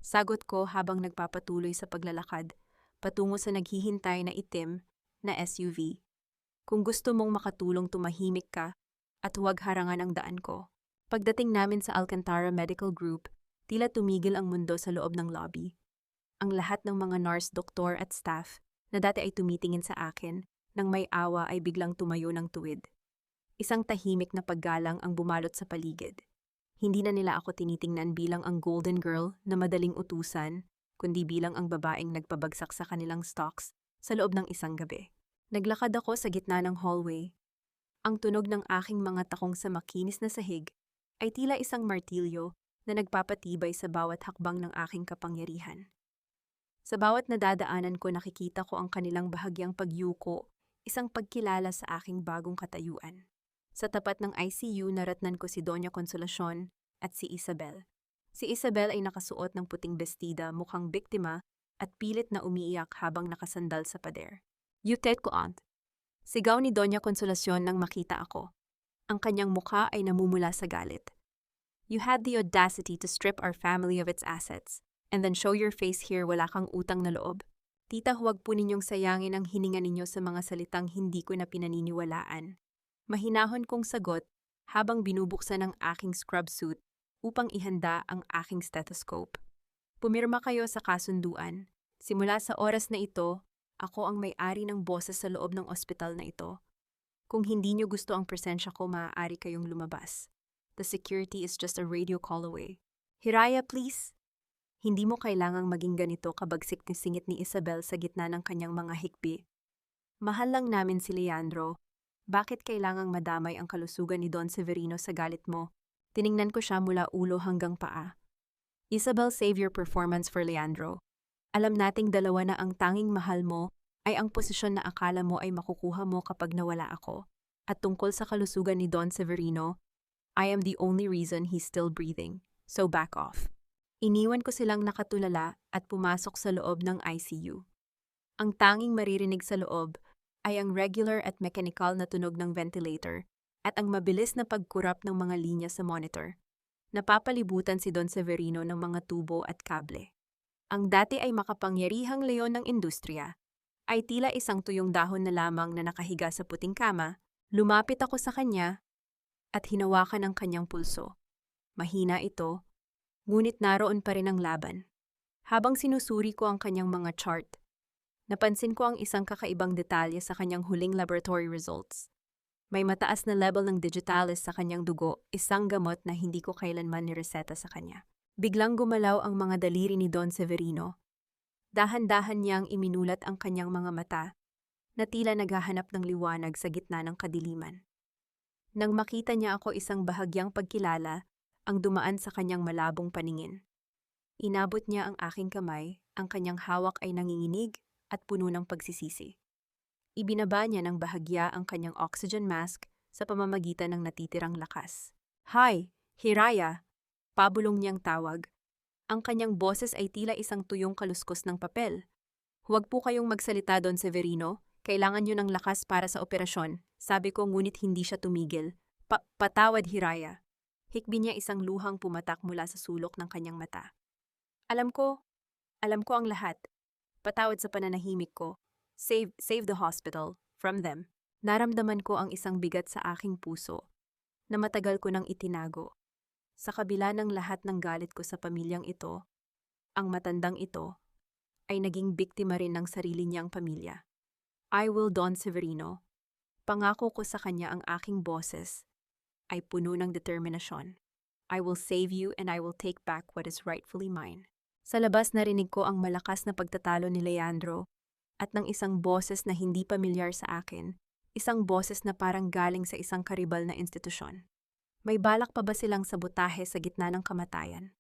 Sagot ko habang nagpapatuloy sa paglalakad, patungo sa naghihintay na itim na SUV. Kung gusto mong makatulong, tumahimik ka at huwag harangan ang daan ko. Pagdating namin sa Alcantara Medical Group, tila tumigil ang mundo sa loob ng lobby. Ang lahat ng mga nurse, doktor at staff na dati ay tumitingin sa akin, nang may awa ay biglang tumayo ng tuwid. Isang tahimik na paggalang ang bumalot sa paligid. Hindi na nila ako tinitingnan bilang ang golden girl na madaling utusan, kundi bilang ang babaeng nagpabagsak sa kanilang stocks sa loob ng isang gabi. Naglakad ako sa gitna ng hallway. Ang tunog ng aking mga takong sa makinis na sahig ay tila isang martilyo na nagpapatibay sa bawat hakbang ng aking kapangyarihan. Sa bawat nadadaanan ko, nakikita ko ang kanilang bahagyang pagyuko, isang pagkilala sa aking bagong katayuan. Sa tapat ng ICU, naratnan ko si Doña Consolacion at si Isabel. Si Isabel ay nakasuot ng puting bestida, mukhang biktima at pilit na umiiyak habang nakasandal sa pader. Yutet ko aunt. Sigaw ni Doña Consolacion nang makita ako. Ang kanyang mukha ay namumula sa galit. You had the audacity to strip our family of its assets, and then show your face here wala kang utang na loob. Tita, huwag po ninyong sayangin ang hininga ninyo sa mga salitang hindi ko na pinaniniwalaan. Mahinahon kong sagot habang binubuksan ang aking scrub suit upang ihanda ang aking stethoscope. Pumirma kayo sa kasunduan. Simula sa oras na ito, ako ang may-ari ng boses sa loob ng ospital na ito. Kung hindi nyo gusto ang presensya ko, maaari kayong lumabas. The security is just a radio call away. Hiraya, please. Hindi mo kailangang maging ganito kabagsik ni singit ni Isabel sa gitna ng kanyang mga hikbi. Mahal lang namin si Leandro. Bakit kailangang madamay ang kalusugan ni Don Severino sa galit mo? Tiningnan ko siya mula ulo hanggang paa. Isabel, save your performance for Leandro. Alam nating dalawa na ang tanging mahal mo ay ang posisyon na akala mo ay makukuha mo kapag nawala ako. At tungkol sa kalusugan ni Don Severino, I am the only reason he's still breathing, so back off. Iniwan ko silang nakatulala at pumasok sa loob ng ICU. Ang tanging maririnig sa loob ay ang regular at mechanical na tunog ng ventilator at ang mabilis na pagkurap ng mga linya sa monitor. Napapalibutan si Don Severino ng mga tubo at kable. Ang dati ay makapangyarihang leon ng industriya ay tila isang tuyong dahon na lamang na nakahiga sa puting kama. Lumapit ako sa kanya at hinawakan ang kanyang pulso. Mahina ito, ngunit naroon pa rin ang laban. Habang sinusuri ko ang kanyang mga chart, napansin ko ang isang kakaibang detalye sa kanyang huling laboratory results. May mataas na level ng digitalis sa kanyang dugo, isang gamot na hindi ko kailanman nireseta sa kanya. Biglang gumalaw ang mga daliri ni Don Severino. Dahan-dahan niyang iminulat ang kanyang mga mata, na tila naghahanap ng liwanag sa gitna ng kadiliman. Nang makita niya ako isang bahagyang pagkilala, ang dumaan sa kanyang malabong paningin. Inabot niya ang aking kamay, ang kanyang hawak ay nanginginig at puno ng pagsisisi. Ibinaba niya ng bahagya ang kanyang oxygen mask sa pamamagitan ng natitirang lakas. Hi, Hiraya! Pabulong niyang tawag. Ang kanyang boses ay tila isang tuyong kaluskos ng papel. Huwag po kayong magsalita, Don Severino. Kailangan niyo ng lakas para sa operasyon. Sabi ko ngunit hindi siya tumigil. Patawad, Hiraya. Hikbi niya isang luhang pumatak mula sa sulok ng kanyang mata. Alam ko ang lahat. Patawad sa pananahimik ko. Save the hospital from them. Naramdaman ko ang isang bigat sa aking puso na matagal ko nang itinago. Sa kabila ng lahat ng galit ko sa pamilyang ito, ang matandang ito ay naging biktima rin ng sarili niyang pamilya. I will, Don Severino. Pangako ko sa kanya ang aking boses ay puno ng determinasyon. I will save you and I will take back what is rightfully mine. Sa labas narinig ko ang malakas na pagtatalo ni Leandro at ng isang boses na hindi pamilyar sa akin, isang boses na parang galing sa isang karibal na institusyon. May balak pa ba silang sabotahe sa gitna ng kamatayan?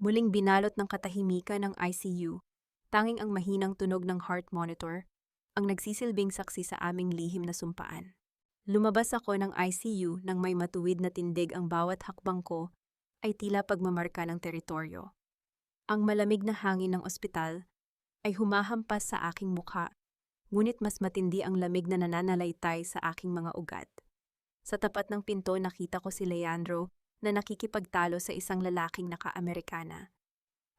Muling binalot ng katahimikan ng ICU, tanging ang mahinang tunog ng heart monitor ang nagsisilbing saksi sa aming lihim na sumpaan. Lumabas ako ng ICU nang may matuwid na tindig ang bawat hakbang ko ay tila pagmamarka ng teritoryo. Ang malamig na hangin ng ospital ay humahampas sa aking mukha, ngunit mas matindi ang lamig na nananalaytay sa aking mga ugat. Sa tapat ng pinto nakita ko si Leandro na nakikipagtalo sa isang lalaking naka-Amerikana.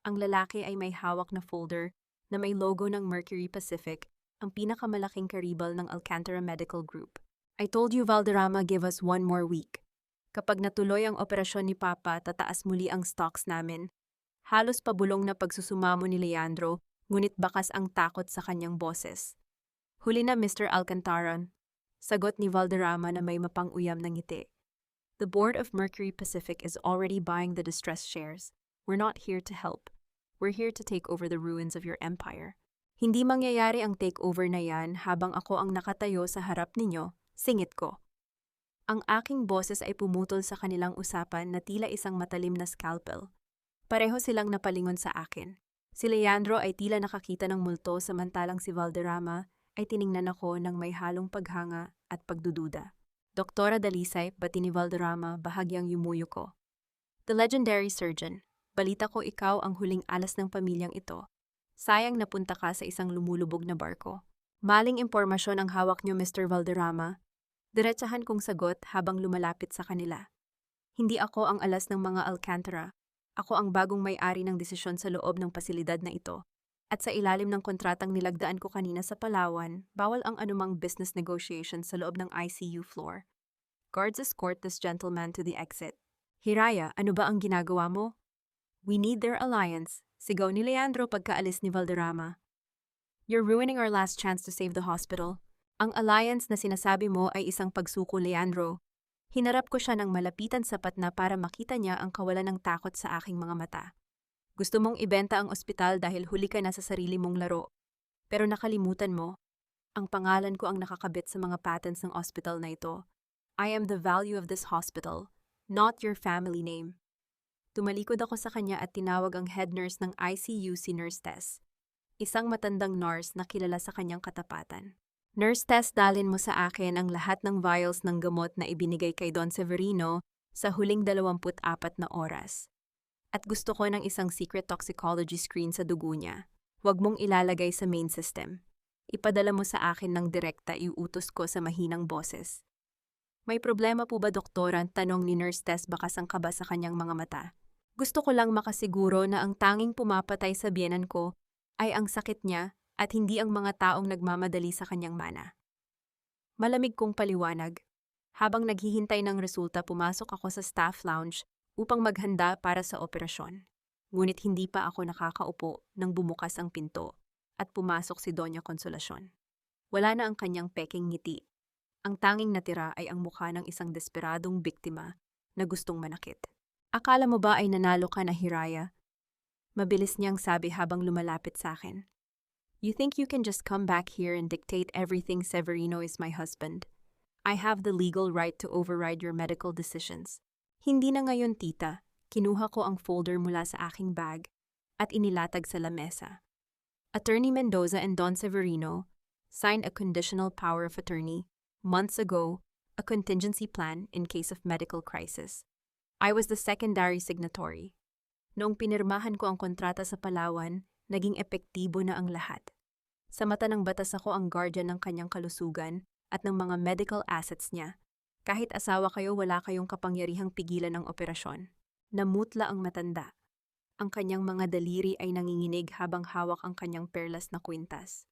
Ang lalaki ay may hawak na folder na may logo ng Mercury Pacific, ang pinakamalaking karibal ng Alcantara Medical Group. I told you, Valderrama, give us 1 more week. Kapag natuloy ang operasyon ni Papa, tataas muli ang stocks namin. Halos pabulong na pagsusumamo ni Leandro, ngunit bakas ang takot sa kanyang boses. Huli na, Mr. Alcantara, sagot ni Valderrama na may mapang-uyam na ngiti. The board of Mercury Pacific is already buying the distressed shares. We're not here to help. We're here to take over the ruins of your empire. Hindi mangyayari ang takeover na yan habang ako ang nakatayo sa harap ninyo, singit ko. Ang aking boses ay pumutol sa kanilang usapan na tila isang matalim na scalpel. Pareho silang napalingon sa akin. Si Leandro ay tila nakakita ng multo samantalang si Valderrama ay tiningnan ako ng may halong paghanga at pagdududa. Doktora Dalisay, bati ni Valderrama, bahagyang yumuyo ko. The legendary surgeon, balita ko ikaw ang huling alas ng pamilyang ito. Sayang napunta ka sa isang lumulubog na barko. Maling impormasyon ang hawak niyo, Mr. Valderrama. Diretsahan kong sagot habang lumalapit sa kanila. Hindi ako ang alas ng mga Alcantara. Ako ang bagong may-ari ng desisyon sa loob ng pasilidad na ito. At sa ilalim ng kontratang nilagdaan ko kanina sa Palawan, bawal ang anumang business negotiation sa loob ng ICU floor. Guards escort this gentleman to the exit. Hiraya, ano ba ang ginagawa mo? We need their alliance, sigaw ni Leandro pagkaalis ni Valderrama. You're ruining our last chance to save the hospital. Ang alliance na sinasabi mo ay isang pagsuko, Leandro. Hinarap ko siya ng malapitan sapat na para makita niya ang kawalan ng takot sa aking mga mata. Gusto mong ibenta ang ospital dahil huli ka na sa sarili mong laro. Pero nakalimutan mo, ang pangalan ko ang nakakabit sa mga patents ng ospital na ito. I am the value of this hospital, not your family name. Tumalikod ako sa kanya at tinawag ang head nurse ng ICU si Nurse Tess. Isang matandang nurse na kilala sa kanyang katapatan. Nurse Tess, dalin mo sa akin ang lahat ng vials ng gamot na ibinigay kay Don Severino sa huling 24 na oras. At gusto ko ng isang secret toxicology screen sa dugo niya. Huwag mong ilalagay sa main system. Ipadala mo sa akin ng direkta, iuutos ko sa mahinang boses. May problema po ba, doktora? Tanong ni Nurse Tess, bakas ang kaba sa kanyang mga mata. Gusto ko lang makasiguro na ang tanging pumapatay sa biyenan ko ay ang sakit niya at hindi ang mga taong nagmamadali sa kanyang mana. Malamig kong paliwanag. Habang naghihintay ng resulta, pumasok ako sa staff lounge upang maghanda para sa operasyon. Ngunit hindi pa ako nakakaupo nang bumukas ang pinto at pumasok si Doña Consolacion. Wala na ang kanyang peking ngiti. Ang tanging natira ay ang mukha ng isang desperadong biktima na gustong manakit. Akala mo ba ay nanalo ka na, Hiraya? Mabilis niyang sabi habang lumalapit sa akin. You think you can just come back here and dictate everything? Severino is my husband. I have the legal right to override your medical decisions. Hindi na ngayon, tita. Kinuha ko ang folder mula sa aking bag at inilatag sa lamesa. Attorney Mendoza and Don Severino signed a conditional power of attorney months ago, a contingency plan in case of medical crisis. I was the secondary signatory. Noong pinirmahan ko ang kontrata sa Palawan, naging epektibo na ang lahat. Sa mata ng batas ako ang guardian ng kanyang kalusugan at ng mga medical assets niya. Kahit asawa kayo, wala kayong kapangyarihang pigilan ang operasyon. Namutla ang matanda. Ang kanyang mga daliri ay nanginginig habang hawak ang kanyang perlas na kwintas.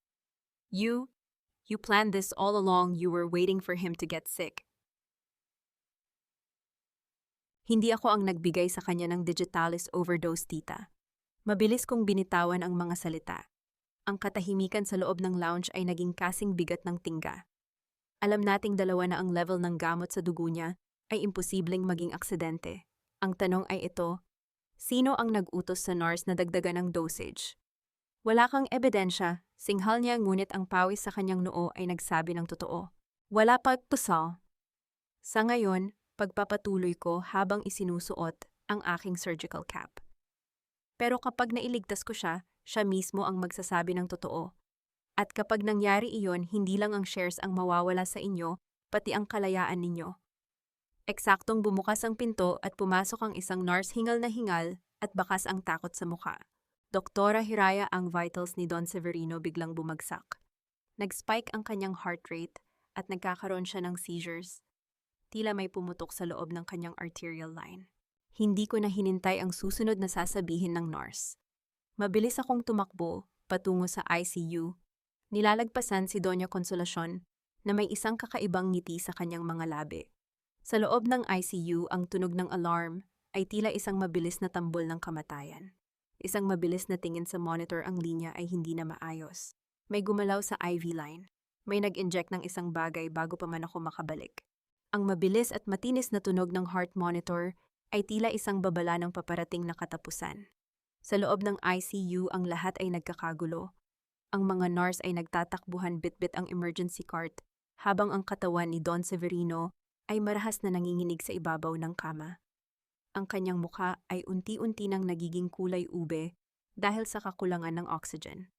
You planned this all along. You were waiting for him to get sick. Hindi ako ang nagbigay sa kanya ng digitalis overdose, tita. Mabilis kong binitawan ang mga salita. Ang katahimikan sa loob ng lounge ay naging kasing bigat ng tingga. Alam nating dalawa na ang level ng gamot sa dugo niya ay imposibleng maging aksidente. Ang tanong ay ito, sino ang nag-utos sa nurse na dagdagan ng dosage? Wala kang ebidensya, singhal niya, ngunit ang pawis sa kanyang noo ay nagsabi ng totoo. Wala pa pusal. Sa ngayon, pagpapatuloy ko habang isinusuot ang aking surgical cap. Pero kapag nailigtas ko siya, siya mismo ang magsasabi ng totoo. At kapag nangyari iyon, hindi lang ang shares ang mawawala sa inyo, pati ang kalayaan ninyo. Eksaktong bumukas ang pinto at pumasok ang isang nurse, hingal na hingal at bakas ang takot sa mukha. Doktora Hiraya, ang vitals ni Don Severino biglang bumagsak. Nag-spike ang kanyang heart rate at nagkakaroon siya ng seizures. Tila may pumutok sa loob ng kanyang arterial line. Hindi ko na hinintay ang susunod na sasabihin ng nurse. Mabilis akong tumakbo patungo sa ICU. Nilalagpasan si Doña Consolacion na may isang kakaibang ngiti sa kanyang mga labi. Sa loob ng ICU, ang tunog ng alarm ay tila isang mabilis na tambol ng kamatayan. Isang mabilis na tingin sa monitor, ang linya ay hindi na maayos. May gumalaw sa IV line. May nag-inject ng isang bagay bago pa man ako makabalik. Ang mabilis at matinis na tunog ng heart monitor ay tila isang babala ng paparating na katapusan. Sa loob ng ICU, ang lahat ay nagkakagulo. Ang mga nurse ay nagtatakbuhan bitbit ang emergency cart, habang ang katawan ni Don Severino ay marahas na nanginginig sa ibabaw ng kama. Ang kanyang mukha ay unti-unti nang nagiging kulay ube dahil sa kakulangan ng oxygen.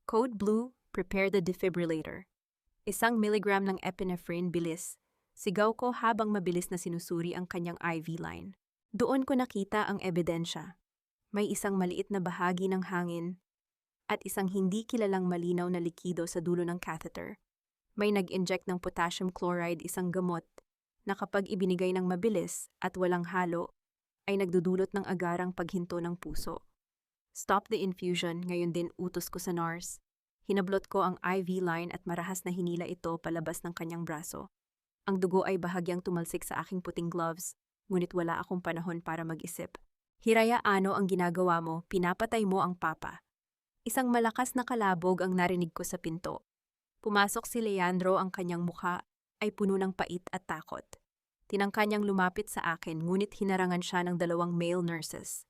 Code Blue, prepare the defibrillator. 1 milligram ng epinephrine, bilis. Sigaw ko habang mabilis na sinusuri ang kanyang IV line. Doon ko nakita ang ebidensya. May isang maliit na bahagi ng hangin at isang hindi kilalang malinaw na likido sa dulo ng catheter. May nag-inject ng potassium chloride, isang gamot na kapag ibinigay ng mabilis at walang halo, ay nagdudulot ng agarang paghinto ng puso. Stop the infusion, ngayon din utos ko sa nurse. Hinablot ko ang IV line at marahas na hinila ito palabas ng kanyang braso. Ang dugo ay bahagyang tumalsik sa aking puting gloves, ngunit wala akong panahon para mag-isip. Hiraya, ano ang ginagawa mo? Pinapatay mo ang papa. Isang malakas na kalabog ang narinig ko sa pinto. Pumasok si Leandro, ang kanyang mukha ay puno ng pait at takot. Tinangka niyang lumapit sa akin, ngunit hinarangan siya ng 2 male nurses.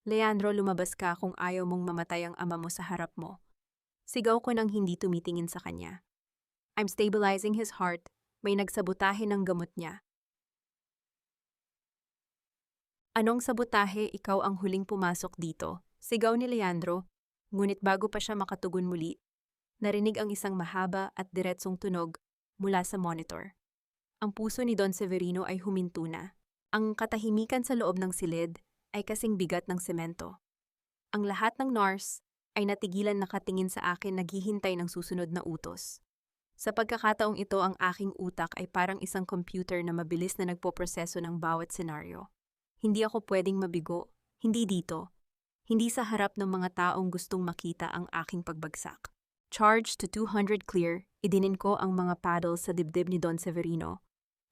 Leandro, lumabas ka kung ayaw mong mamatay ang ama mo sa harap mo. Sigaw ko nang hindi tumitingin sa kanya. I'm stabilizing his heart. May nagsabotahe ng gamot niya. Anong sabotahe? Ikaw ang huling pumasok dito. Sigaw ni Leandro, ngunit bago pa siya makatugon muli, narinig ang isang mahaba at diretsong tunog mula sa monitor. Ang puso ni Don Severino ay huminto na. Ang katahimikan sa loob ng silid ay kasing bigat ng semento. Ang lahat ng nurse ay natigilan nakatingin sa akin, naghihintay ng susunod na utos. Sa pagkakataong ito, ang aking utak ay parang isang computer na mabilis na nagpoproseso ng bawat senaryo. Hindi ako pwedeng mabigo, hindi dito, hindi sa harap ng mga taong gustong makita ang aking pagbagsak. Charge to 200 clear, idinin ko ang mga paddles sa dibdib ni Don Severino.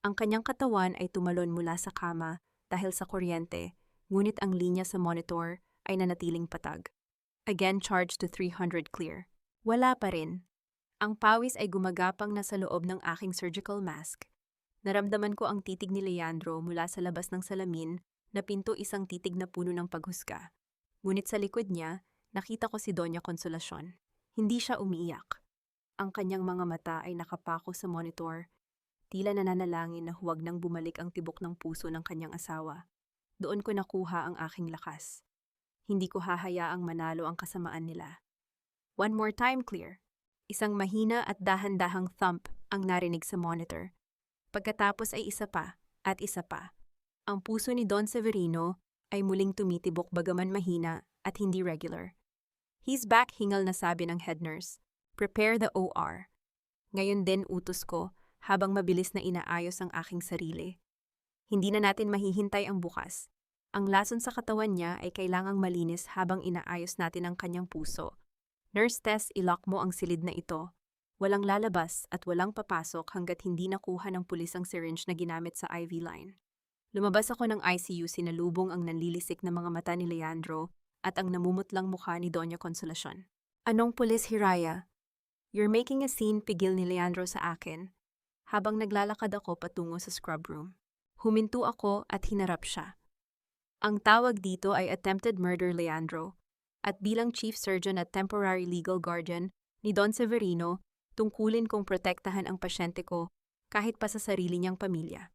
Ang kanyang katawan ay tumalon mula sa kama dahil sa kuryente, ngunit ang linya sa monitor ay nanatiling patag. Again, charge to 300 clear. Wala pa rin. Ang pawis ay gumagapang na sa loob ng aking surgical mask. Naramdaman ko ang titig ni Leandro mula sa labas ng salamin na pinto, isang titig na puno ng paghusga. Ngunit sa likod niya, nakita ko si Doña Consolacion. Hindi siya umiiyak. Ang kanyang mga mata ay nakapako sa monitor, tila nananalangin na huwag nang bumalik ang tibok ng puso ng kanyang asawa. Doon ko nakuha ang aking lakas. Hindi ko hahayaang manalo ang kasamaan nila. One more time, clear. Isang mahina at dahan-dahang thump ang narinig sa monitor. Pagkatapos ay isa pa at isa pa. Ang puso ni Don Severino ay muling tumitibok, bagaman mahina at hindi regular. He's back, hingal na sabi ng head nurse. Prepare the OR. Ngayon din utos ko habang mabilis na inaayos ang aking sarili. Hindi na natin mahihintay ang bukas. Ang lason sa katawan niya ay kailangang malinis habang inaayos natin ang kanyang puso. Nurse Tess, ilock mo ang silid na ito. Walang lalabas at walang papasok hanggat hindi nakuha ng pulis ang syringe na ginamit sa IV line. Lumabas ako ng ICU, sinalubong ang nanlilisik na mga mata ni Leandro at ang namumutlang mukha ni Doña Consolacion. Anong pulis, Hiraya? You're making a scene, pigil ni Leandro sa akin habang naglalakad ako patungo sa scrub room. Huminto ako at hinarap siya. Ang tawag dito ay attempted murder, Leandro, at bilang chief surgeon at temporary legal guardian ni Don Severino, tungkulin kong protektahan ang pasyente ko kahit pa sa sarili niyang pamilya.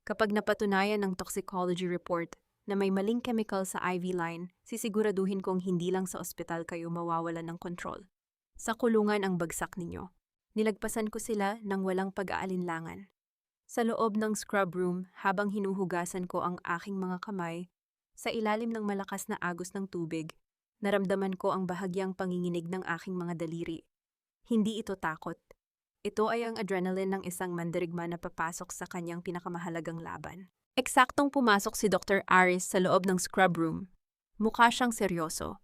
Kapag napatunayan ng toxicology report na may maling chemical sa IV line, sisiguraduhin kong hindi lang sa ospital kayo mawawalan ng kontrol. Sa kulungan ang bagsak ninyo. Nilagpasan ko sila ng walang pag-aalinlangan. Sa loob ng scrub room, habang hinuhugasan ko ang aking mga kamay, sa ilalim ng malakas na agos ng tubig, naramdaman ko ang bahagyang panginginig ng aking mga daliri. Hindi ito takot. Ito ay ang adrenaline ng isang mandirigma na papasok sa kanyang pinakamahalagang laban. Eksaktong pumasok si Dr. Aris sa loob ng scrub room. Mukha siyang seryoso.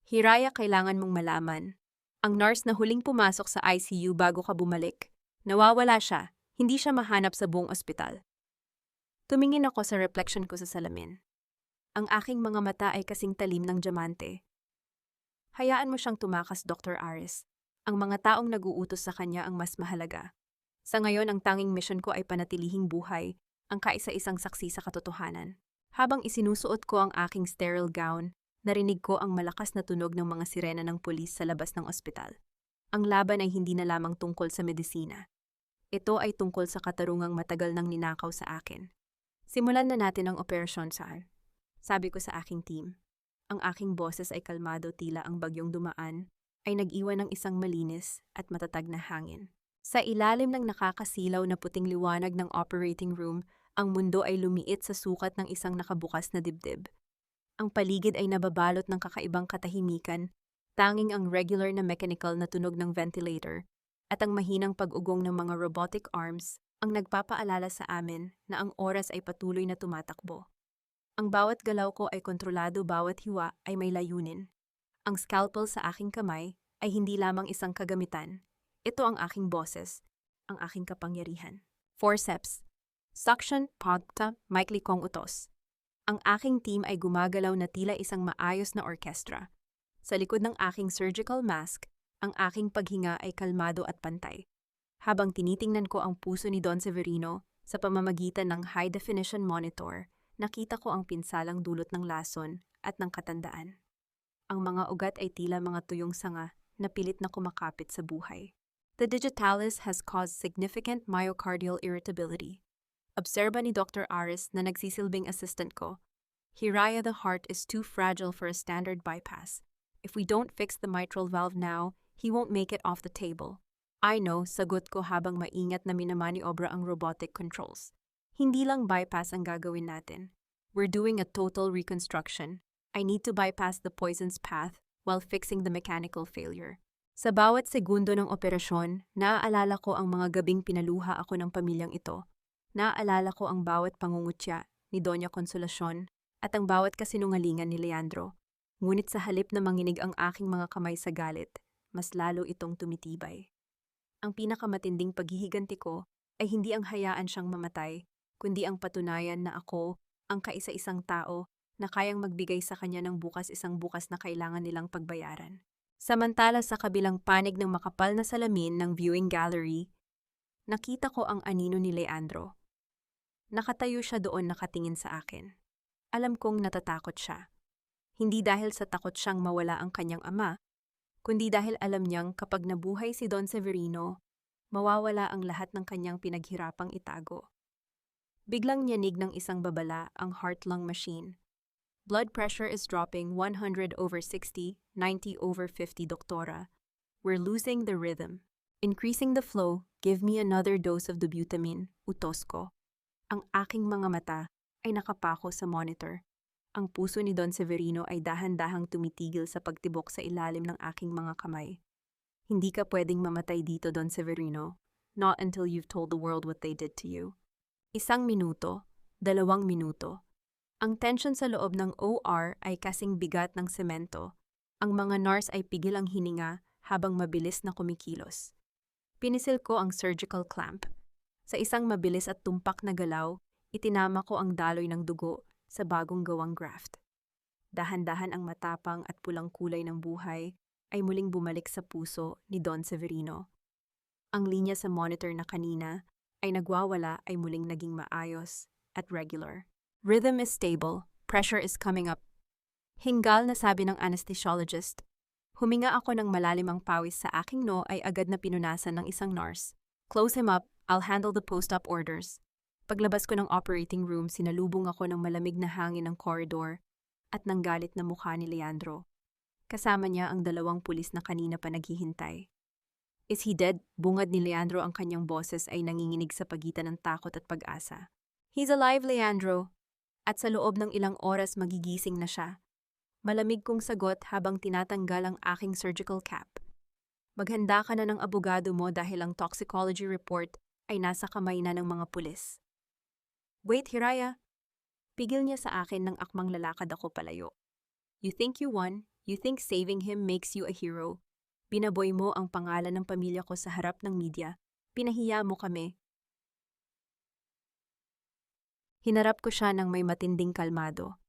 Hiraya, kailangan mong malaman. Ang nurse na huling pumasok sa ICU bago ka bumalik, nawawala siya, hindi siya mahanap sa buong ospital. Tumingin ako sa reflection ko sa salamin. Ang aking mga mata ay kasing talim ng diamante. Hayaan mo siyang tumakas, Dr. Aris. Ang mga taong nag-uutos sa kanya ang mas mahalaga. Sa ngayon, ang tanging mission ko ay panatilihing buhay, ang kaisa-isang saksi sa katotohanan. Habang isinusuot ko ang aking sterile gown, narinig ko ang malakas na tunog ng mga sirena ng pulis sa labas ng ospital. Ang laban ay hindi na lamang tungkol sa medisina. Ito ay tungkol sa katarungang matagal nang ninakaw sa akin. Simulan na natin ang operasyon, sir. Sabi ko sa aking team. Ang aking boses ay kalmado, tila ang bagyong dumaan ay nag-iwan ng isang malinis at matatag na hangin. Sa ilalim ng nakakasilaw na puting liwanag ng operating room, ang mundo ay lumiit sa sukat ng isang nakabukas na dibdib. Ang paligid ay nababalot ng kakaibang katahimikan, Tanging ang regular na mechanical na tunog ng ventilator at ang mahinang pag-ugong ng mga robotic arms ang nagpapaalala sa amin na ang oras ay patuloy na tumatakbo. Ang bawat galaw ko ay kontrolado, bawat hiwa ay may layunin. Ang scalpel sa aking kamay ay hindi lamang isang kagamitan. Ito ang aking boses, ang aking kapangyarihan. Forceps, suction, pagta, maikli kong utos. Ang aking team ay gumagalaw na tila isang maayos na orkestra. Sa likod ng aking surgical mask, ang aking paghinga ay kalmado at pantay. Habang tinitingnan ko ang puso ni Don Severino sa pamamagitan ng high-definition monitor, nakita ko ang pinsalang dulot ng lason at ng katandaan. Ang mga ugat ay tila mga tuyong sanga na pilit na kumakapit sa buhay. The digitalis has caused significant myocardial irritability. Obserba ni Dr. Aris na nagsisilbing assistant ko. Hiraya, the heart is too fragile for a standard bypass. If we don't fix the mitral valve now, he won't make it off the table. I know, sagot ko habang maingat na minamaniobra ang robotic controls. Hindi lang bypass ang gagawin natin. We're doing a total reconstruction. I need to bypass the poison's path while fixing the mechanical failure. Sa bawat segundo ng operasyon, naaalala ko ang mga gabing pinaluha ako ng pamilyang ito. Naaalala ko ang bawat pangungutya ni Doña Consolacion at ang bawat kasinungalingan ni Leandro. Ngunit sa halip na manginig ang aking mga kamay sa galit, mas lalo itong tumitibay. Ang pinakamatinding paghihiganti ko ay hindi ang hayaan siyang mamatay, kundi ang patunayan na ako ang kaisa-isang tao na kayang magbigay sa kanya ng isang bukas na kailangan nilang pagbayaran. Samantala sa kabilang panig ng makapal na salamin ng viewing gallery, nakita ko ang anino ni Leandro. Nakatayo siya doon nakatingin sa akin. Alam kong natatakot siya. Hindi dahil sa takot siyang mawala ang kanyang ama, kundi dahil alam niyang kapag nabuhay si Don Severino, mawawala ang lahat ng kanyang pinaghirapang itago. Biglang nyanig ng isang babala ang heart-lung machine. Blood pressure is dropping 100/60, 90/50, doktora. We're losing the rhythm. Increasing the flow, give me another dose of dobutamine, utos ko. Ang aking mga mata ay nakapako sa monitor. Ang puso ni Don Severino ay dahan-dahang tumitigil sa pagtibok sa ilalim ng aking mga kamay. Hindi ka pwedeng mamatay dito, Don Severino. Not until you've told the world what they did to you. 1 minuto, 2 minuto. Ang tension sa loob ng OR ay kasing bigat ng semento. Ang mga nurse ay pigil ang hininga habang mabilis na kumikilos. Pinisil ko ang surgical clamp. Sa isang mabilis at tumpak na galaw, itinama ko ang daloy ng dugo sa bagong gawang graft. Dahan-dahan ang matapang at pulang kulay ng buhay ay muling bumalik sa puso ni Don Severino. Ang linya sa monitor na kanina ay nagwawala ay muling naging maayos at regular. Rhythm is stable, pressure is coming up. Hingal na sabi ng anesthesiologist. Huminga ako ng malalim ang pawis sa aking noo ay agad na pinunasan ng isang nurse. Close him up, I'll handle the post-op orders. Paglabas ko ng operating room, sinalubong ako ng malamig na hangin ng corridor at ng galit na mukha ni Leandro. Kasama niya ang 2 pulis na kanina pa naghihintay. Is he dead? Bungad ni Leandro, ang kanyang boses ay nanginginig sa pagitan ng takot at pag-asa. He's alive, Leandro. At sa loob ng ilang oras magigising na siya. Malamig kong sagot habang tinatanggal ang aking surgical cap. Maghanda ka na ng abogado mo dahil ang toxicology report ay nasa kamay na ng mga pulis. Wait, Hiraya. Pigil niya sa akin nang akmang lalakad ako palayo. You think you won? You think saving him makes you a hero? Binaboy mo ang pangalan ng pamilya ko sa harap ng media. Pinahiya mo kami. Hinarap ko siya ng may matinding kalmado.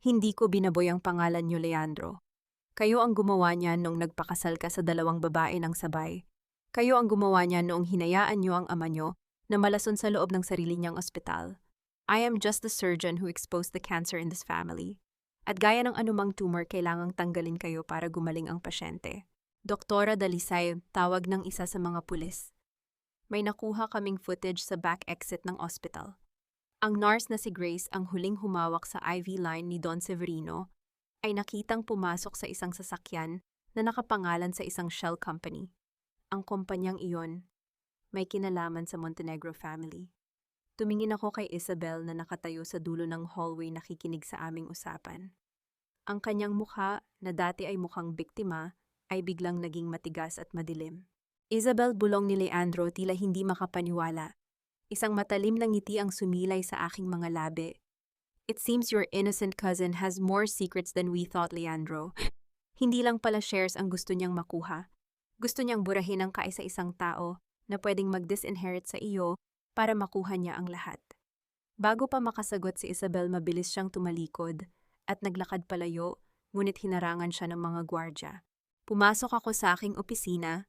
Hindi ko binaboy ang pangalan niyo, Leandro. Kayo ang gumawa niya noong nagpakasal ka sa 2 babae ng sabay. Kayo ang gumawa niya noong hinayaan niyo ang ama niyo na malason sa loob ng sarili niyang ospital. I am just the surgeon who exposed the cancer in this family. At gaya ng anumang tumor, kailangang tanggalin kayo para gumaling ang pasyente. Doktora Dalisay, tawag ng isa sa mga pulis. May nakuha kaming footage sa back exit ng ospital. Ang nurse na si Grace, ang huling humawak sa IV line ni Don Severino, ay nakitang pumasok sa isang sasakyan na nakapangalan sa isang shell company. Ang kumpanyang iyon may kinalaman sa Montenegro family. Tumingin ako kay Isabel na nakatayo sa dulo ng hallway nakikinig sa aming usapan. Ang kanyang mukha, na dati ay mukhang biktima, ay biglang naging matigas at madilim. Isabel, bulong ni Leandro, tila hindi makapaniwala. Isang matalim na ngiti ang sumilay sa aking mga labi. It seems your innocent cousin has more secrets than we thought, Leandro. Hindi lang pala shares ang gusto niyang makuha. Gusto niyang burahin ang kaisa-isang tao na pwedeng mag-disinherit sa iyo para makuha niya ang lahat. Bago pa makasagot si Isabel, mabilis siyang tumalikod at naglakad palayo, ngunit hinarangan siya ng mga gwardya. Pumasok ako sa aking opisina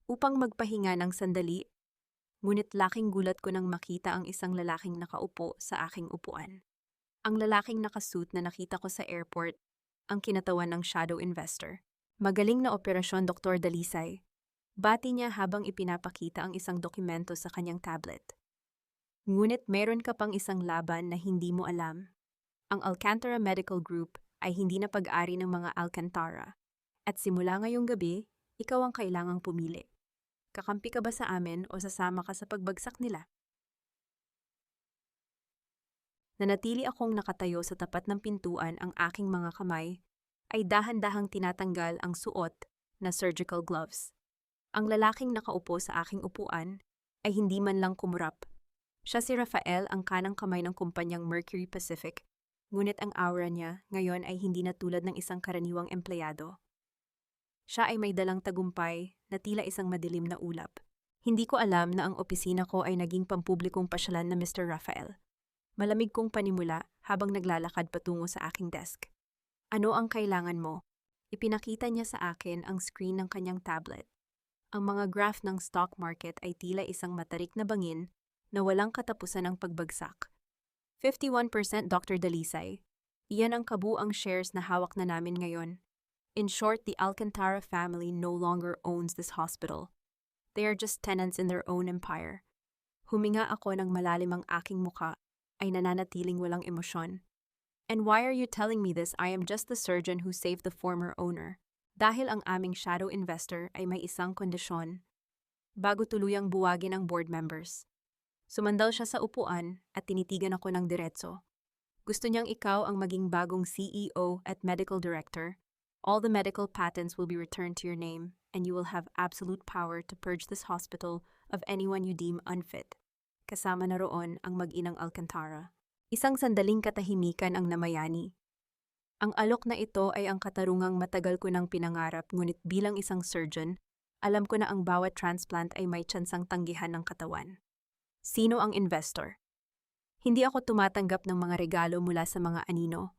upang magpahinga ng sandali, ngunit laking gulat ko nang makita ang isang lalaking nakaupo sa aking upuan. Ang lalaking nakasuit na nakita ko sa airport, ang kinatawan ng shadow investor. Magaling na operasyon, Dr. Dalisay. Bati niya habang ipinapakita ang isang dokumento sa kanyang tablet. Ngunit meron ka pang isang laban na hindi mo alam. Ang Alcantara Medical Group ay hindi na pag-ari ng mga Alcantara. At simula ngayong gabi, ikaw ang kailangang pumili. Kakampi ka ba sa amin o sasama ka sa pagbagsak nila? Nanatili akong nakatayo sa tapat ng pintuan, ang aking mga kamay ay dahan-dahang tinatanggal ang suot na surgical gloves. Ang lalaking nakaupo sa aking upuan ay hindi man lang kumurap. Siya si Rafael, ang kanang kamay ng kumpanyang Mercury Pacific, ngunit ang aura niya ngayon ay hindi na tulad ng isang karaniwang empleyado. Siya ay may dalang tagumpay na tila isang madilim na ulap. Hindi ko alam na ang opisina ko ay naging pampublikong pasyalan na Mr. Rafael. Malamig kong panimula habang naglalakad patungo sa aking desk. Ano ang kailangan mo? Ipinakita niya sa akin ang screen ng kanyang tablet. Ang mga graph ng stock market ay tila isang matarik na bangin na walang katapusan ng pagbagsak. 51%, Dr. Dalisay. Iyan ang kabuang shares na hawak na namin ngayon. In short, the Alcantara family no longer owns this hospital. They are just tenants in their own empire. Huminga ako ng malalim, ang aking muka ay nananatiling walang emosyon. And why are you telling me this? I am just the surgeon who saved the former owner. Dahil ang aming shadow investor ay may isang kondisyon bago tuluyang buwagin ang board members. Sumandal siya sa upuan at tinitigan ako ng diretso. Gusto niyang ikaw ang maging bagong CEO at medical director. All the medical patents will be returned to your name and you will have absolute power to purge this hospital of anyone you deem unfit. Kasama na roon ang mag-inang Alcantara. Isang sandaling katahimikan ang namayani. Ang alok na ito ay ang katarungang matagal ko nang pinangarap, ngunit bilang isang surgeon, alam ko na ang bawat transplant ay may tsansang tanggihan ng katawan. Sino ang investor? Hindi ako tumatanggap ng mga regalo mula sa mga anino.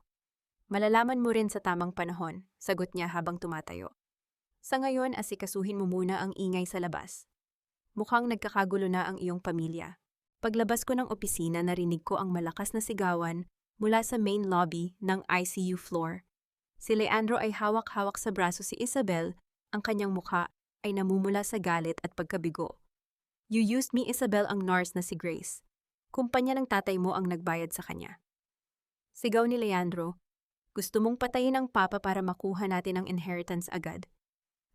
Malalaman mo rin sa tamang panahon, sagot niya habang tumatayo. Sa ngayon, asikasuhin mo muna ang ingay sa labas. Mukhang nagkakagulo na ang iyong pamilya. Paglabas ko ng opisina, narinig ko ang malakas na sigawan mula sa main lobby ng ICU floor. Si Leandro ay hawak-hawak sa braso si Isabel, ang kanyang mukha ay namumula sa galit at pagkabigo. You used me, Isabel, ang nurse na si Grace. Kumpanya ng tatay mo ang nagbayad sa kanya. Sigaw ni Leandro, gusto mong patayin ang papa para makuha natin ang inheritance agad.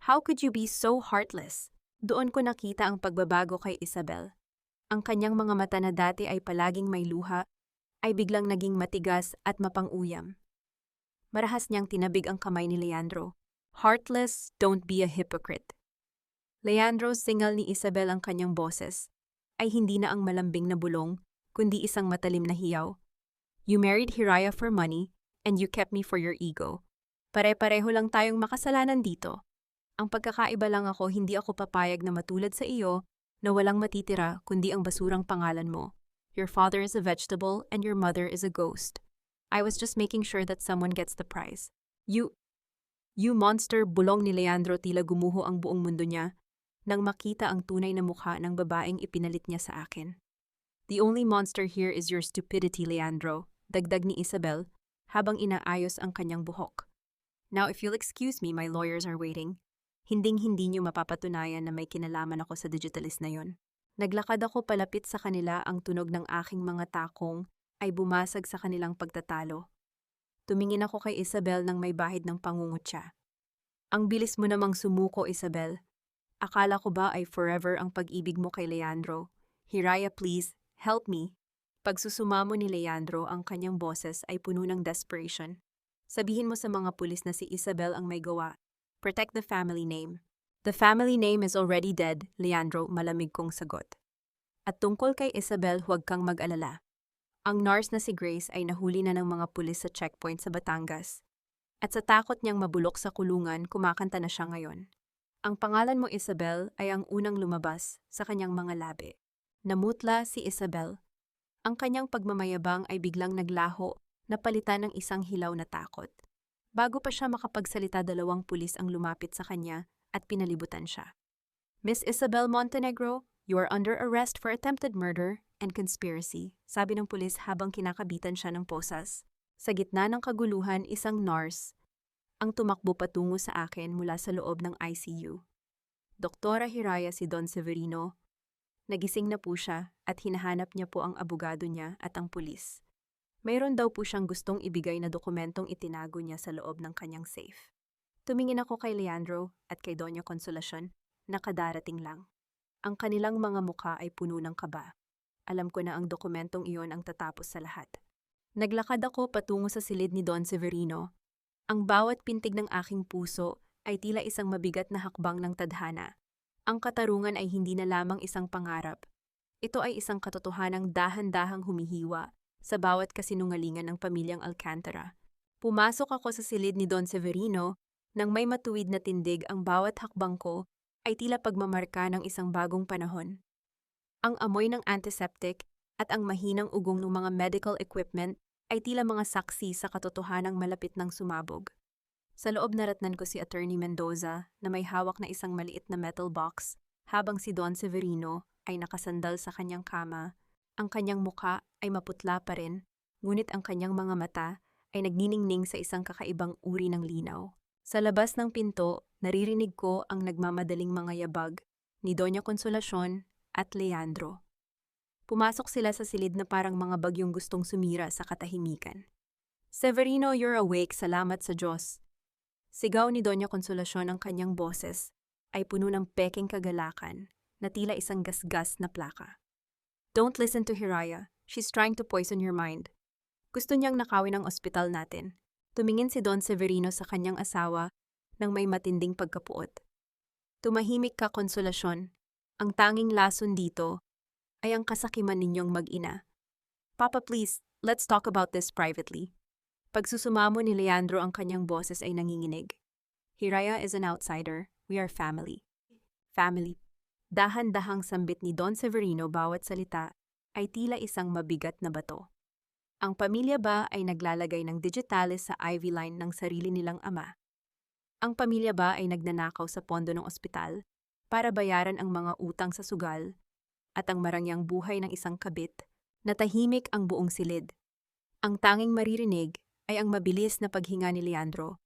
How could you be so heartless? Doon ko nakita ang pagbabago kay Isabel. Ang kanyang mga mata na dati ay palaging may luha, ay biglang naging matigas at mapang-uyam. Marahas niyang tinabig ang kamay ni Leandro. Heartless, don't be a hypocrite. Leandro, singal ni Isabel ang kanyang boses, ay hindi na ang malambing na bulong, kundi isang matalim na hiyaw. You married Hiraya for money, and you kept me for your ego. Pare-pareho lang tayong makasalanan dito. Ang pagkakaiba lang ako, hindi ako papayag na matulad sa iyo, na walang matitira kundi ang basurang pangalan mo. Your father is a vegetable, and your mother is a ghost. I was just making sure that someone gets the prize. You monster, bulong ni Leandro, tila gumuho ang buong mundo niya nang makita ang tunay na mukha ng babaeng ipinalit niya sa akin. The only monster here is your stupidity, Leandro, dagdag ni Isabel habang inaayos ang kanyang buhok. Now, if you'll excuse me, my lawyers are waiting. Hinding-hindi niyo mapapatunayan na may kinalaman ako sa digitalist na yon. Naglakad ako palapit sa kanila, ang tunog ng aking mga takong ay bumasag sa kanilang pagtatalo. Tumingin ako kay Isabel nang may bahid ng pangungutya. Ang bilis mo namang sumuko, Isabel. Akala ko ba ay forever ang pag-ibig mo kay Leandro? Hiraya, please, help me. Pagsusumamo ni Leandro, ang kanyang boses ay puno ng desperation. Sabihin mo sa mga pulis na si Isabel ang may gawa. Protect the family name. The family name is already dead, Leandro, malamig kong sagot. At tungkol kay Isabel, huwag kang mag-alala. Ang nurse na si Grace ay nahuli na ng mga pulis sa checkpoint sa Batangas. At sa takot niyang mabulok sa kulungan, kumakanta na siya ngayon. Ang pangalan mo Isabel ay ang unang lumabas sa kanyang mga labi. Namutla si Isabel. Ang kanyang pagmamayabang ay biglang naglaho, napalitan ng isang hilaw na takot. Bago pa siya makapagsalita, 2 pulis ang lumapit sa kanya at pinalibutan siya. Miss Isabel Montenegro, you are under arrest for attempted murder and conspiracy, sabi ng pulis habang kinakabitan siya ng posas. Sa gitna ng kaguluhan, isang nurse ang tumakbo patungo sa akin mula sa loob ng ICU. Doktora Hiraya si Don Severino. Nagising na po siya at hinahanap niya po ang abogado niya at ang pulis. Mayroon daw po siyang gustong ibigay na dokumentong itinago niya sa loob ng kanyang safe. Tumingin ako kay Leandro at kay Doña Consolacion na kadarating lang. Ang kanilang mga mukha ay puno ng kaba. Alam ko na ang dokumentong iyon ang tatapos sa lahat. Naglakad ako patungo sa silid ni Don Severino. Ang bawat pintig ng aking puso ay tila isang mabigat na hakbang ng tadhana. Ang katarungan ay hindi na lamang isang pangarap. Ito ay isang katotohanang dahan-dahang humihiwa sa bawat kasinungalingan ng pamilyang Alcantara. Pumasok ako sa silid ni Don Severino nang may matuwid na tindig. Ang bawat hakbang ko ay tila pagmamarka ng isang bagong panahon. Ang amoy ng antiseptic at ang mahinang ugong ng mga medical equipment ay tila mga saksi sa katotohanang malapit ng sumabog. Sa loob naratnan ko si Attorney Mendoza na may hawak na isang maliit na metal box habang si Don Severino ay nakasandal sa kanyang kama. Ang kanyang muka ay maputla pa rin, ngunit ang kanyang mga mata ay nagniningning sa isang kakaibang uri ng linaw. Sa labas ng pinto, naririnig ko ang nagmamadaling mga yabag ni Doña Consolacion at Leandro. Pumasok sila sa silid na parang mga bagyong gustong sumira sa katahimikan. Severino, you're awake, salamat sa Diyos. Sigaw ni Doña Consolacion. Ang kanyang boses ay puno ng peking kagalakan na tila isang gasgas na plaka. Don't listen to Hiraya. She's trying to poison your mind. Gusto niyang nakawin ang ospital natin. Tumingin si Don Severino sa kanyang asawa nang may matinding pagkapuot. Tumahimik ka, Consolacion. Ang tanging lason dito ay ang kasakiman ninyong mag-ina. Papa, please, let's talk about this privately. Pagsusumamo ni Leandro, ang kanyang boses ay nanginginig. Hiraya is an outsider. We are family. Family. Dahan-dahang sambit ni Don Severino, bawat salita ay tila isang mabigat na bato. Ang pamilya ba ay naglalagay ng digitalis sa IV line ng sarili nilang ama? Ang pamilya ba ay nagnanakaw sa pondo ng ospital para bayaran ang mga utang sa sugal at ang marangyang buhay ng isang kabit na tahimik ang buong silid? Ang tanging maririnig ay ang mabilis na paghinga ni Leandro.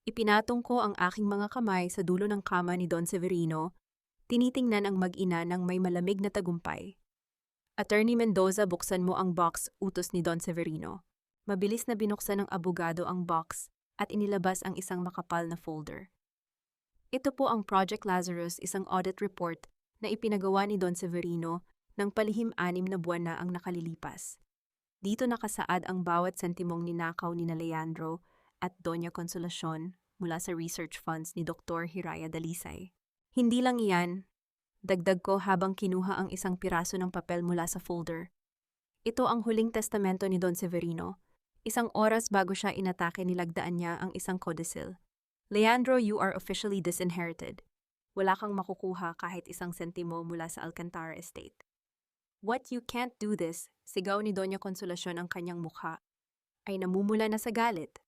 Ipinatong ko ang aking mga kamay sa dulo ng kama ni Don Severino. Tinitingnan ang mag-ina ng may malamig na tagumpay. Attorney Mendoza, buksan mo ang box, utos ni Don Severino. Mabilis na binuksan ng abogado ang box at inilabas ang isang makapal na folder. Ito po ang Project Lazarus, isang audit report na ipinagawa ni Don Severino nang palihim 6 na buwan na ang nakalilipas. Dito nakasaad ang bawat sentimong ninakaw ni Leandro at Doña Consolacion mula sa research funds ni Dr. Hiraya Dalisay. Hindi lang iyan, dagdag ko habang kinuha ang isang piraso ng papel mula sa folder. Ito ang huling testamento ni Don Severino. 1 oras bago siya inatake, nilagdaan niya ang isang codicil. Leandro, you are officially disinherited. Wala kang makukuha kahit 1 sentimo mula sa Alcantara estate. What, you can't do this, sigaw ni Doña Consolacion. Ang kanyang mukha ay namumula na sa galit.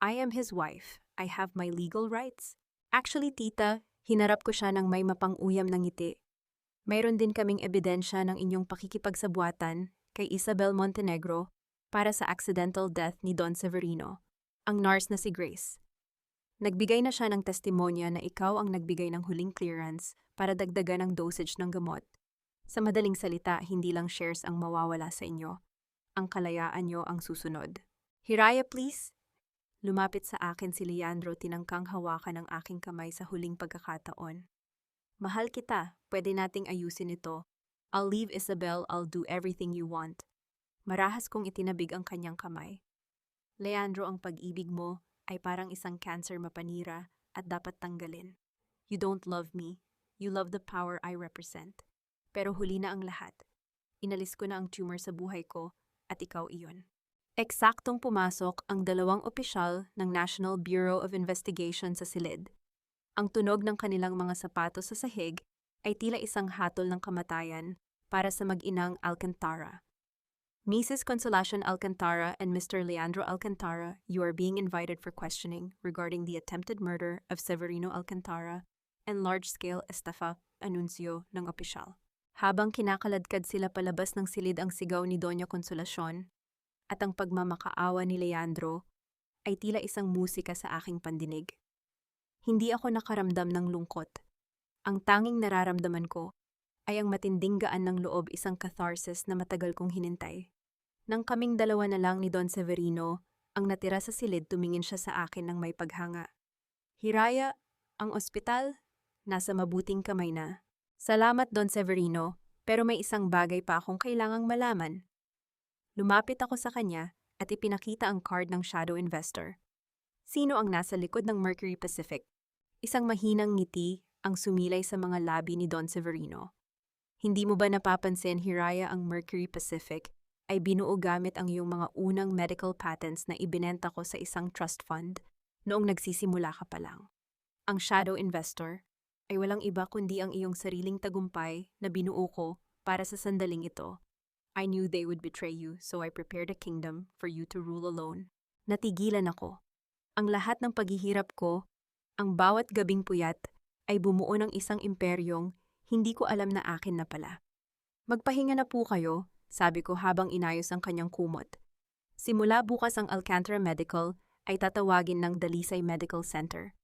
I am his wife. I have my legal rights. Actually, tita, hinarap ko siya ng may mapang-uyam ng ngiti. Mayroon din kaming ebidensya ng inyong pakikipagsabuatan kay Isabel Montenegro para sa accidental death ni Don Severino, ang nurse na si Grace. Nagbigay na siya ng testimonya na ikaw ang nagbigay ng huling clearance para dagdagan ang dosage ng gamot. Sa madaling salita, hindi lang shares ang mawawala sa inyo. Ang kalayaan nyo ang susunod. Hiraya, please. Lumapit sa akin si Leandro, tinangkang hawakan ang aking kamay sa huling pagkakataon. Mahal kita, pwede nating ayusin ito. I'll leave Isabel, I'll do everything you want. Marahas kong itinabig ang kanyang kamay. Leandro, ang pag-ibig mo ay parang isang cancer mapanira at dapat tanggalin. You don't love me. You love the power I represent. Pero huli na ang lahat. Inalis ko na ang tumor sa buhay ko at ikaw iyon. Eksaktong pumasok ang dalawang opisyal ng National Bureau of Investigation sa silid. Ang tunog ng kanilang mga sapatos sa sahig ay tila isang hatol ng kamatayan para sa mag-inang Alcantara. Mrs. Consolacion Alcantara and Mr. Leandro Alcantara, you are being invited for questioning regarding the attempted murder of Severino Alcantara and large-scale estafa anuncio ng opisyal. Habang kinakaladkad sila palabas ng silid, ang sigaw ni Doña Consolacion at ang pagmamakaawa ni Leandro ay tila isang musika sa aking pandinig. Hindi ako nakaramdam ng lungkot. Ang tanging nararamdaman ko ay ang matinding gaan ng loob, isang catharsis na matagal kong hinintay. Nang kaming dalawa na lang ni Don Severino ang natira sa silid, tumingin siya sa akin ng may paghanga. Hiraya, ang ospital, nasa mabuting kamay na. Salamat, Don Severino, pero may isang bagay pa akong kailangang malaman. Lumapit ako sa kanya at ipinakita ang card ng shadow investor. Sino ang nasa likod ng Mercury Pacific? Isang mahinang ngiti ang sumilay sa mga labi ni Don Severino. Hindi mo ba napapansin, Hiraya, ang Mercury Pacific ay binuo gamit ang iyong mga unang medical patents na ibinenta ko sa isang trust fund noong nagsisimula ka pa lang. Ang shadow investor ay walang iba kundi ang iyong sariling tagumpay na binuo ko para sa sandaling ito. I knew they would betray you, so I prepared a kingdom for you to rule alone. Natigilan ako. Ang lahat ng paghihirap ko, ang bawat gabing puyat, ay bumuo ng isang imperyong hindi ko alam na akin na pala. Magpahinga na po kayo, sabi ko habang inayos ang kanyang kumot. Simula bukas ang Alcantara Medical ay tatawagin ng Dalisay Medical Center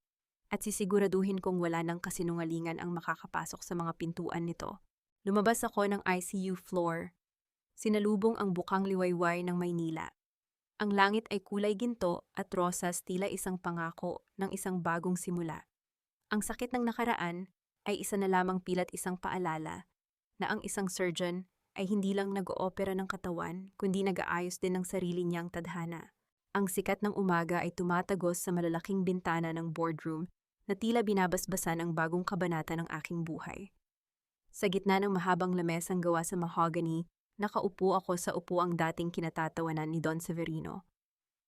at sisiguraduhin kong wala ng kasinungalingan ang makakapasok sa mga pintuan nito. Lumabas ako ng ICU floor. Sinalubong ang bukang liwayway ng Maynila. Ang langit ay kulay ginto at rosas, tila isang pangako ng isang bagong simula. Ang sakit ng nakaraan ay isa na lamang pilat, isang paalala na ang isang surgeon ay hindi lang nag-oopera ng katawan, kundi nag-aayos din ng sarili niyang tadhana. Ang sikat ng umaga ay tumatagos sa malalaking bintana ng boardroom na tila binabasbasan ang bagong kabanata ng aking buhay. Sa gitna ng mahabang lamesang gawa sa mahogany, nakaupo ako sa upuang dating kinatatawanan ni Don Severino.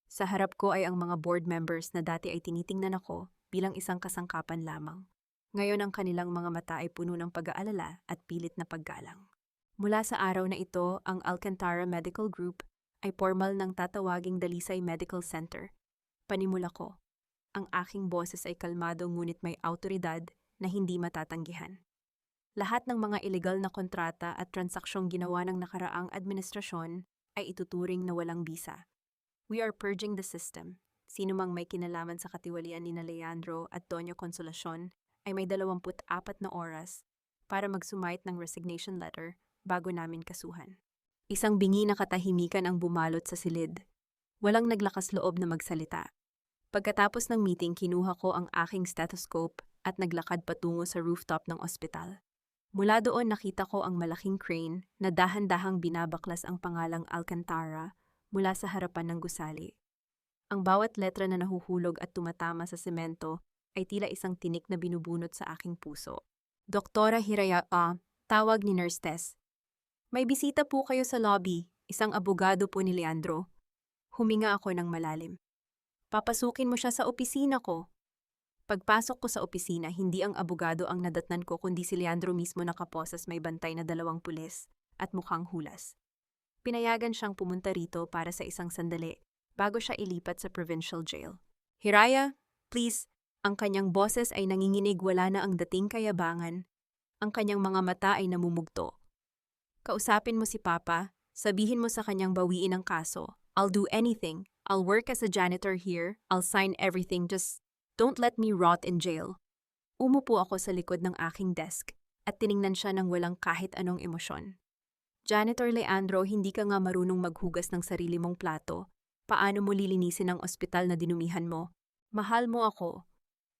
Sa harap ko ay ang mga board members na dati ay tinitingnan ako bilang isang kasangkapan lamang. Ngayon ang kanilang mga mata ay puno ng pag-aalala at pilit na paggalang. Mula sa araw na ito, ang Alcantara Medical Group ay formal ng tatawaging Dalisay Medical Center. Panimula ko. Ang aking boses ay kalmado ngunit may awtoridad na hindi matatanggihan. Lahat ng mga ilegal na kontrata at transaksyong ginawa ng nakaraang administrasyon ay ituturing na walang bisa. We are purging the system. Sino mang may kinalaman sa katiwalian ni Leandro at Doña Consolacion ay may 24 na oras para magsumite ng resignation letter bago namin kasuhan. Isang bingi na katahimikan ang bumalot sa silid. Walang naglakas loob na magsalita. Pagkatapos ng meeting, kinuha ko ang aking stethoscope at naglakad patungo sa rooftop ng ospital. Mula doon nakita ko ang malaking crane na dahan-dahang binabaklas ang pangalang Alcantara mula sa harapan ng gusali. Ang bawat letra na nahuhulog at tumatama sa semento ay tila isang tinik na binubunot sa aking puso. Doktora Hiraya, tawag ni Nurse Tess. May bisita po kayo sa lobby, isang abogado po ni Leandro. Huminga ako ng malalim. Papasukin mo siya sa opisina ko. Pagpasok ko sa opisina, hindi ang abogado ang nadatnan ko kundi si Leandro mismo, nakaposas, may bantay na 2 pulis at mukhang hulas. Pinayagan siyang pumunta rito para sa isang sandali bago siya ilipat sa provincial jail. Hiraya, please. Ang kanyang boses ay nanginginig, wala na ang dating kayabangan. Ang kanyang mga mata ay namumugto. Kausapin mo si Papa, sabihin mo sa kanyang bawiin ang kaso. I'll do anything. I'll work as a janitor here. I'll sign everything. Just don't let me rot in jail. Umupo ako sa likod ng aking desk at tiningnan siya ng walang kahit anong emosyon. Janitor Leandro, hindi ka nga marunong maghugas ng sarili mong plato. Paano mo lilinisin ang ospital na dinumihan mo? Mahal mo ako.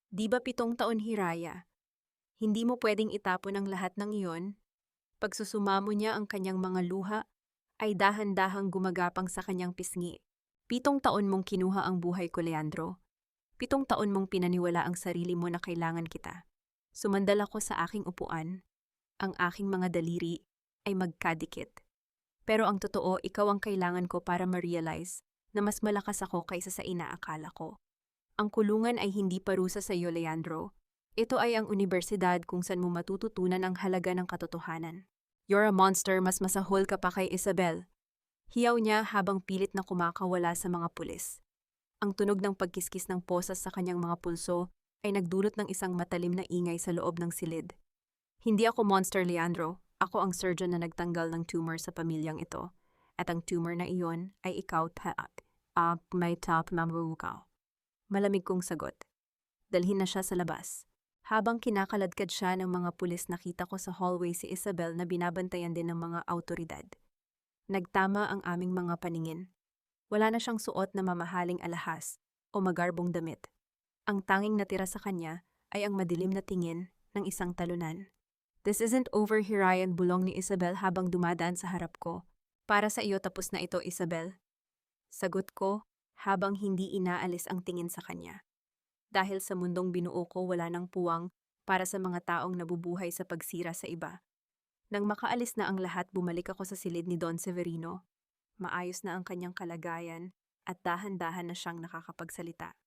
Di ba 7 taon, Hiraya? Hindi mo pwedeng itapon ang lahat ng iyon? Pagsusumamo niya ang kanyang mga luha, ay dahan-dahang gumagapang sa kanyang pisngi. 7 taon mong kinuha ang buhay ko, Leandro. 7 taon mong pinaniwala ang sarili mo na kailangan kita. Sumandal ako sa aking upuan. Ang aking mga daliri ay magkadikit. Pero ang totoo, ikaw ang kailangan ko para ma-realize na mas malakas ako kaysa sa inaakala ko. Ang kulungan ay hindi parusa sa iyo, Leandro. Ito ay ang unibersidad kung saan mo matututunan ang halaga ng katotohanan. You're a monster, mas masahol ka pa kay Isabel. Hiyaw niya habang pilit na kumakawala sa mga pulis. Ang tunog ng pagkiskis ng posas sa kanyang mga pulso ay nagdulot ng isang matalim na ingay sa loob ng silid. Hindi ako monster, Leandro. Ako ang surgeon na nagtanggal ng tumor sa pamilyang ito. At ang tumor na iyon ay ikaw, may top mamurukaw. Malamig kong sagot. Dalhin na siya sa labas. Habang kinakaladkad siya ng mga pulis, nakita ko sa hallway si Isabel na binabantayan din ng mga awtoridad. Nagtama ang aming mga paningin. Wala na siyang suot na mamahaling alahas o magarbong damit. Ang tanging natira sa kanya ay ang madilim na tingin ng isang talunan. This isn't over, Hirayan, bulong ni Isabel habang dumadaan sa harap ko. Para sa iyo tapos na ito, Isabel. Sagot ko habang hindi inaalis ang tingin sa kanya. Dahil sa mundong binuo ko, wala nang puwang para sa mga taong nabubuhay sa pagsira sa iba. Nang makaalis na ang lahat, bumalik ako sa silid ni Don Severino. Maayos na ang kanyang kalagayan at dahan-dahan na siyang nakakapagsalita.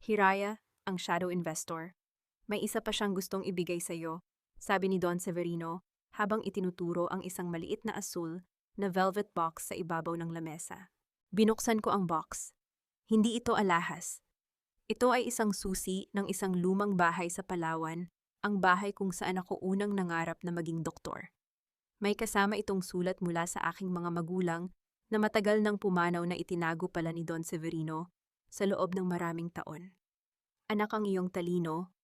Hiraya, ang shadow investor. May isa pa siyang gustong ibigay sa iyo, sabi ni Don Severino habang itinuturo ang isang maliit na asul na velvet box sa ibabaw ng lamesa. Binuksan ko ang box. Hindi ito alahas. Ito ay isang susi ng isang lumang bahay sa Palawan, ang bahay kung saan ako unang nangarap na maging doktor. May kasama itong sulat mula sa aking mga magulang na matagal nang pumanaw na itinago pala ni Don Severino sa loob ng maraming taon. Anak, ang iyong talino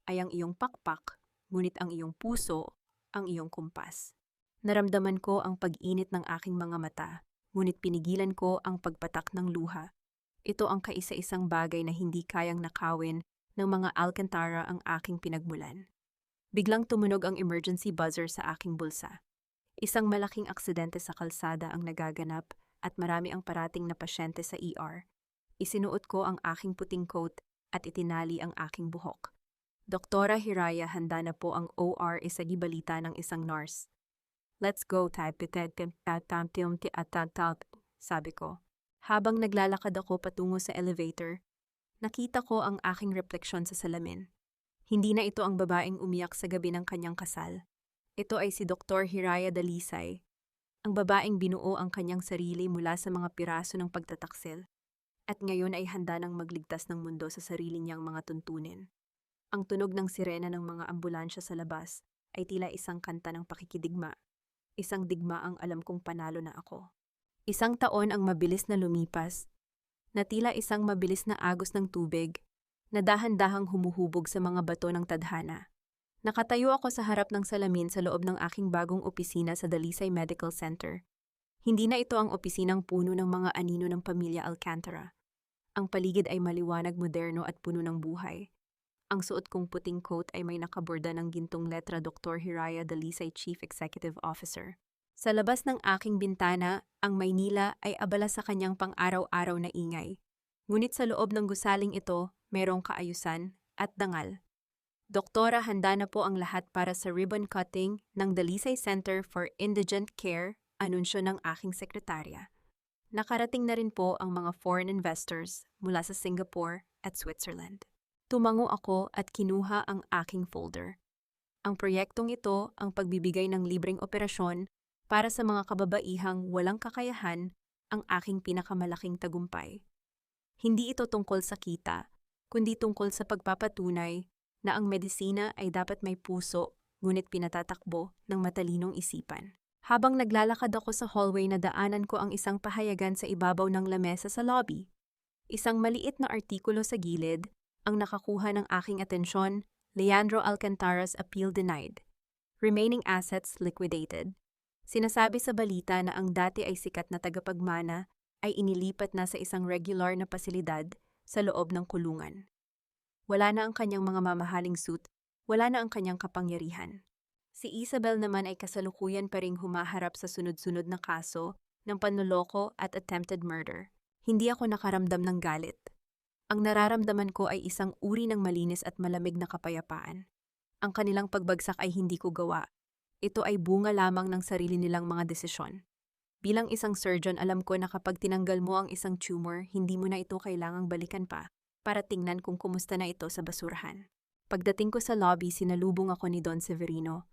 ay ang iyong pakpak, ngunit ang iyong puso ang iyong kumpas. Naramdaman ko ang pag-init ng aking mga mata, ngunit pinigilan ko ang pagpatak ng luha. Ito ang kaisa-isang bagay na hindi kayang nakawin ng mga Alcantara ang aking pinagmulan. Biglang tumunog ang emergency buzzer sa aking bulsa. Isang malaking aksidente sa kalsada ang nagaganap at marami ang parating na pasyente sa ER. Isinuot ko ang aking puting coat at itinali ang aking buhok. Doktora Hiraya, handa na po ang OR, isagibalita ng isang nurse. Let's go, sabi ko. Habang naglalakad ako patungo sa elevator, nakita ko ang aking refleksyon sa salamin. Hindi na ito ang babaeng umiyak sa gabi ng kanyang kasal. Ito ay si Dr. Hiraya Dalisay, ang babaeng binuo ang kanyang sarili mula sa mga piraso ng pagtataksil, at ngayon ay handa nang magligtas ng mundo sa sarili niyang mga tuntunin. Ang tunog ng sirena ng mga ambulansya sa labas ay tila isang kanta ng pakikidigma. Isang digma ang alam kong panalo na ako. Isang taon ang mabilis na lumipas, na tila isang mabilis na agos ng tubig, na dahan-dahang humuhubog sa mga bato ng tadhana. Nakatayo ako sa harap ng salamin sa loob ng aking bagong opisina sa Dalisay Medical Center. Hindi na ito ang opisinang puno ng mga anino ng pamilya Alcantara. Ang paligid ay maliwanag, moderno at puno ng buhay. Ang suot kong puting coat ay may nakaborda ng gintong letra, Dr. Hiraya Dalisay, Chief Executive Officer. Sa labas ng aking bintana, ang Maynila ay abala sa kanyang pang-araw-araw na ingay. Ngunit sa loob ng gusaling ito, merong kaayusan at dangal. Doktora, handa na po ang lahat para sa ribbon cutting ng Dalisay Center for Indigent Care, anunsyo ng aking sekretarya. Nakarating na rin po ang mga foreign investors mula sa Singapore at Switzerland. Tumango ako at kinuha ang aking folder. Ang proyektong ito ang pagbibigay ng libreng operasyon para sa mga kababaihang walang kakayahan, ang aking pinakamalaking tagumpay. Hindi ito tungkol sa kita, kundi tungkol sa pagpapatunay na ang medisina ay dapat may puso, ngunit pinatatakbo ng matalinong isipan. Habang naglalakad ako sa hallway, nadaanan ko ang isang pahayagan sa ibabaw ng lamesa sa lobby. Isang maliit na artikulo sa gilid ang nakakuha ng aking atensyon, Leandro Alcantara's appeal denied. Remaining assets liquidated. Sinasabi sa balita na ang dati ay sikat na tagapagmana ay inilipat na sa isang regular na pasilidad sa loob ng kulungan. Wala na ang kanyang mga mamahaling suit, wala na ang kanyang kapangyarihan. Si Isabel naman ay kasalukuyan pa ring humaharap sa sunod-sunod na kaso ng panloloko at attempted murder. Hindi ako nakaramdam ng galit. Ang nararamdaman ko ay isang uri ng malinis at malamig na kapayapaan. Ang kanilang pagbagsak ay hindi ko gawa. Ito ay bunga lamang ng sarili nilang mga desisyon. Bilang isang surgeon, alam ko na kapag tinanggal mo ang isang tumor, hindi mo na ito kailangang balikan pa para tingnan kung kumusta na ito sa basurahan. Pagdating ko sa lobby, sinalubong ako ni Don Severino.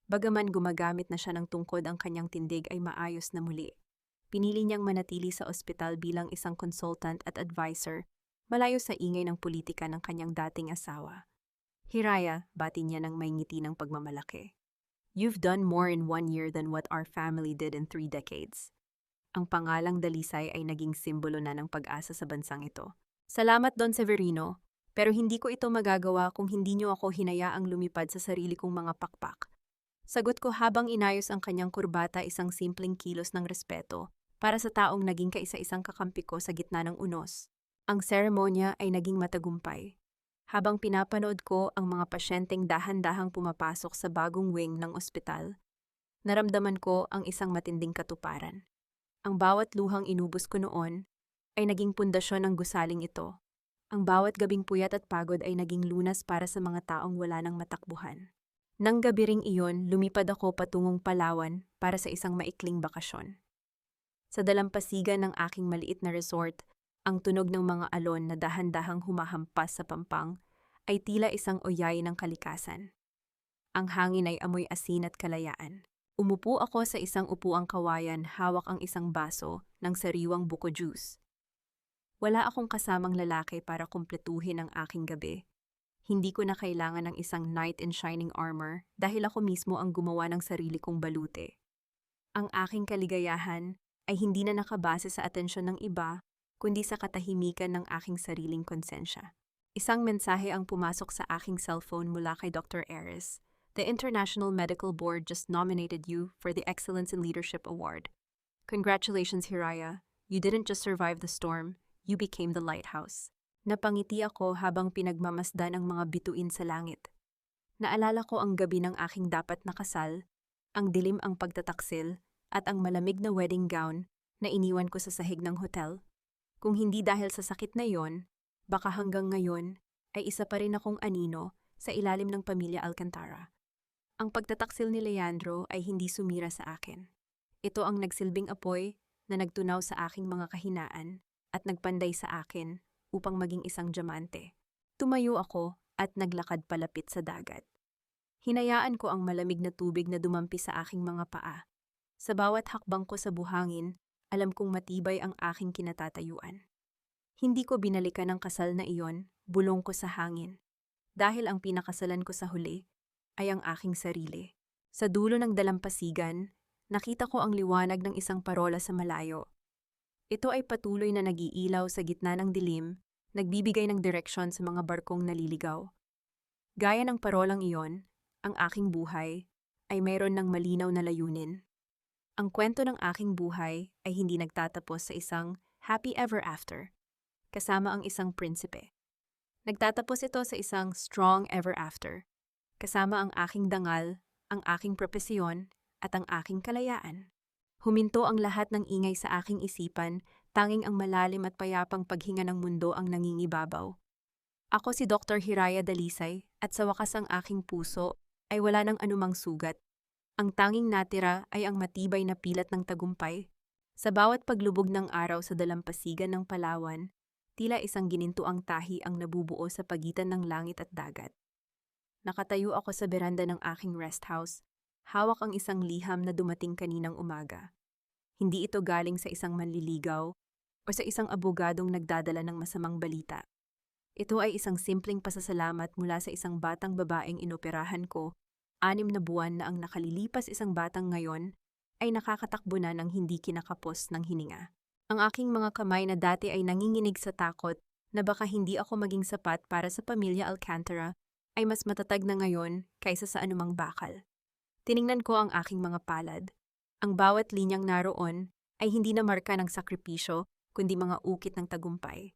Bagaman gumagamit na siya ng tungkod, ang kanyang tindig ay maayos na muli. Pinili niyang manatili sa ospital bilang isang consultant at advisor, malayo sa ingay ng politika ng kanyang dating asawa. Hiraya, bati niya ng may ngiti ng pagmamalaki. You've done more in 1 year than what our family did in 3 decades. Ang pangalang Dalisay ay naging simbolo na ng pag-asa sa bansang ito. Salamat, Don Severino, pero hindi ko ito magagawa kung hindi niyo ako hinayaang lumipad sa sarili kong mga pakpak. Sagot ko habang inayos ang kanyang kurbata, isang simpleng kilos ng respeto para sa taong naging kaisa-isang kakampi ko sa gitna ng unos. Ang seremonya ay naging matagumpay. Habang pinapanood ko ang mga pasyenteng dahan-dahang pumapasok sa bagong wing ng ospital, naramdaman ko ang isang matinding katuparan. Ang bawat luhang inubos ko noon ay naging pundasyon ng gusaling ito. Ang bawat gabing puyat at pagod ay naging lunas para sa mga taong wala ng matakbuhan. Nang gabi ring iyon, lumipad ako patungong Palawan para sa isang maikling bakasyon. Sa dalampasigan ng aking maliit na resort, ang tunog ng mga alon na dahan-dahang humahampas sa pampang ay tila isang oyay ng kalikasan. Ang hangin ay amoy asin at kalayaan. Umupo ako sa isang upuang kawayan, hawak ang isang baso ng sariwang buko juice. Wala akong kasamang lalaki para kumpletuhin ang aking gabi. Hindi ko na kailangan ng isang knight in shining armor dahil ako mismo ang gumawa ng sarili kong balute. Ang aking kaligayahan ay hindi na nakabase sa atensyon ng iba, kundi sa katahimikan ng aking sariling konsensya. Isang mensahe ang pumasok sa aking cellphone mula kay Dr. Ares. The International Medical Board just nominated you for the Excellence in Leadership Award. Congratulations, Hiraya. You didn't just survive the storm, you became the lighthouse. Napangiti ako habang pinagmamasdan ang mga bituin sa langit. Naalala ko ang gabi ng aking dapat na kasal, ang dilim ang pagtataksil, at ang malamig na wedding gown na iniwan ko sa sahig ng hotel. Kung hindi dahil sa sakit na yon, baka hanggang ngayon ay isa pa rin akong anino sa ilalim ng pamilya Alcantara. Ang pagtataksil ni Leandro ay hindi sumira sa akin. Ito ang nagsilbing apoy na nagtunaw sa aking mga kahinaan at nagpanday sa akin upang maging isang diamante. Tumayo ako at naglakad palapit sa dagat. Hinayaan ko ang malamig na tubig na dumampi sa aking mga paa. Sa bawat hakbang ko sa buhangin, alam kong matibay ang aking kinatatayuan. Hindi ko binalikan ang kasal na iyon, bulong ko sa hangin. Dahil ang pinakasalan ko sa huli ay ang aking sarili. Sa dulo ng dalampasigan, nakita ko ang liwanag ng isang parola sa malayo. Ito ay patuloy na nag-iilaw sa gitna ng dilim, nagbibigay ng direksyon sa mga barkong naliligaw. Gaya ng parolang iyon, ang aking buhay ay mayroon ng malinaw na layunin. Ang kwento ng aking buhay ay hindi nagtatapos sa isang happy ever after, kasama ang isang prinsipe. Nagtatapos ito sa isang strong ever after, kasama ang aking dangal, ang aking propesyon, at ang aking kalayaan. Huminto ang lahat ng ingay sa aking isipan, tanging ang malalim at payapang paghinga ng mundo ang nangingibabaw. Ako si Dr. Hiraya Dalisay, at sa wakas ang aking puso ay wala ng anumang sugat. Ang tanging natira ay ang matibay na pilat ng tagumpay. Sa bawat paglubog ng araw sa dalampasigan ng Palawan, tila isang ginintuang tahi ang nabubuo sa pagitan ng langit at dagat. Nakatayo ako sa beranda ng aking rest house, hawak ang isang liham na dumating kaninang umaga. Hindi ito galing sa isang manliligaw o sa isang abogadong nagdadala ng masamang balita. Ito ay isang simpleng pasasalamat mula sa isang batang babaeng inoperahan ko. 6 na buwan na ang nakalilipas, isang batang ngayon ay nakakatakbo na ng hindi kinakapos ng hininga. Ang aking mga kamay na dati ay nanginginig sa takot na baka hindi ako maging sapat para sa pamilya Alcantara ay mas matatag na ngayon kaysa sa anumang bakal. Tiningnan ko ang aking mga palad. Ang bawat linyang naroon ay hindi na marka ng sakripisyo kundi mga ukit ng tagumpay.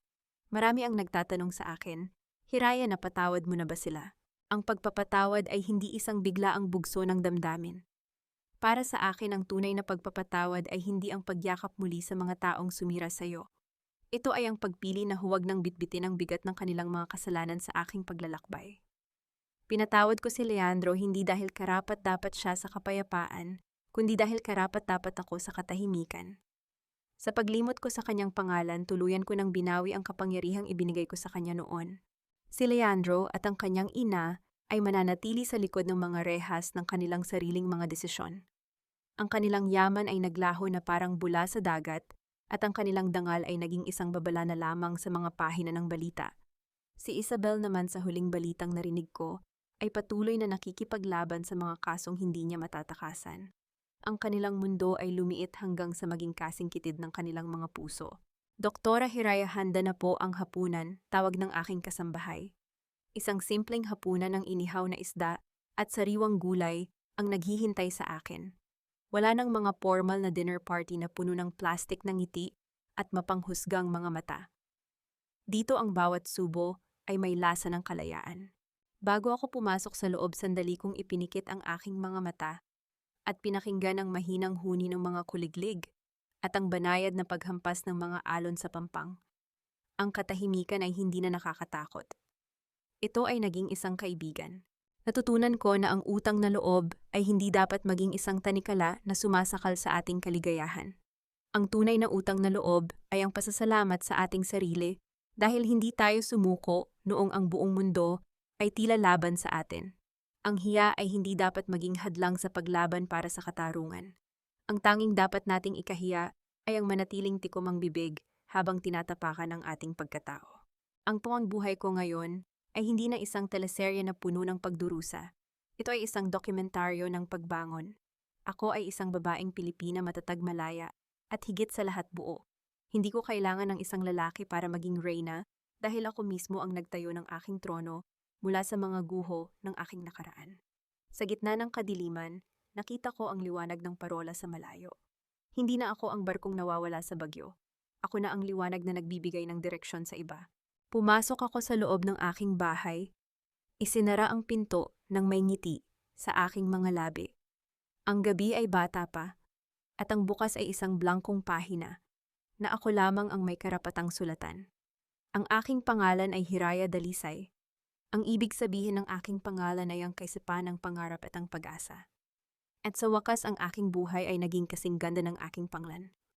Marami ang nagtatanong sa akin, Hiraya, napatawad mo na ba sila? Ang pagpapatawad ay hindi isang biglaang bugso ng damdamin. Para sa akin, ang tunay na pagpapatawad ay hindi ang pagyakap muli sa mga taong sumira sa iyo. Ito ay ang pagpili na huwag nang bitbitin ang bigat ng kanilang mga kasalanan sa aking paglalakbay. Pinatawad ko si Leandro hindi dahil karapat-dapat siya sa kapayapaan, kundi dahil karapat-dapat ako sa katahimikan. Sa paglimot ko sa kanyang pangalan, tuluyan ko nang binawi ang kapangyarihang ibinigay ko sa kanya noon. Si Leandro at ang kanyang ina ay mananatili sa likod ng mga rehas ng kanilang sariling mga desisyon. Ang kanilang yaman ay naglaho na parang bula sa dagat at ang kanilang dangal ay naging isang babala na lamang sa mga pahina ng balita. Si Isabel naman sa huling balitang narinig ko ay patuloy na nakikipaglaban sa mga kasong hindi niya matatakasan. Ang kanilang mundo ay lumiit hanggang sa maging kasingkitid ng kanilang mga puso. Doktora Hiraya, handa na po ang hapunan, tawag ng aking kasambahay. Isang simpleng hapunan ng inihaw na isda at sariwang gulay ang naghihintay sa akin. Wala nang mga formal na dinner party na puno ng plastik na ngiti at mapanghusgang mga mata. Dito ang bawat subo ay may lasa ng kalayaan. Bago ako pumasok sa loob, sandali kong ipinikit ang aking mga mata at pinakinggan ang mahinang huni ng mga kuliglig at ang banayad na paghampas ng mga alon sa pampang. Ang katahimikan ay hindi na nakakatakot. Ito ay naging isang kaibigan. Natutunan ko na ang utang na loob ay hindi dapat maging isang tanikala na sumasakal sa ating kaligayahan. Ang tunay na utang na loob ay ang pasasalamat sa ating sarili dahil hindi tayo sumuko noong ang buong mundo ay tila laban sa atin. Ang hiya ay hindi dapat maging hadlang sa paglaban para sa katarungan. Ang tanging dapat nating ikahiya ay ang manatiling tikom ang bibig habang tinatapakan ang ating pagkatao. Ang tuwang buhay ko ngayon ay hindi na isang teleserye na puno ng pagdurusa. Ito ay isang dokumentaryo ng pagbangon. Ako ay isang babaeng Pilipina, matatag, malaya, at higit sa lahat buo. Hindi ko kailangan ng isang lalaki para maging reyna dahil ako mismo ang nagtayo ng aking trono mula sa mga guho ng aking nakaraan. Sa gitna ng kadiliman, nakita ko ang liwanag ng parola sa malayo. Hindi na ako ang barkong nawawala sa bagyo. Ako na ang liwanag na nagbibigay ng direksyon sa iba. Pumasok ako sa loob ng aking bahay. Isinara ang pinto ng may ngiti sa aking mga labi. Ang gabi ay bata pa, at ang bukas ay isang blankong pahina na ako lamang ang may karapatang sulatan. Ang aking pangalan ay Hiraya Dalisay. Ang ibig sabihin ng aking pangalan ay ang kaisipan ng pangarap at ang pag-asa. At sa wakas, ang aking buhay ay naging kasing ganda ng aking panglan.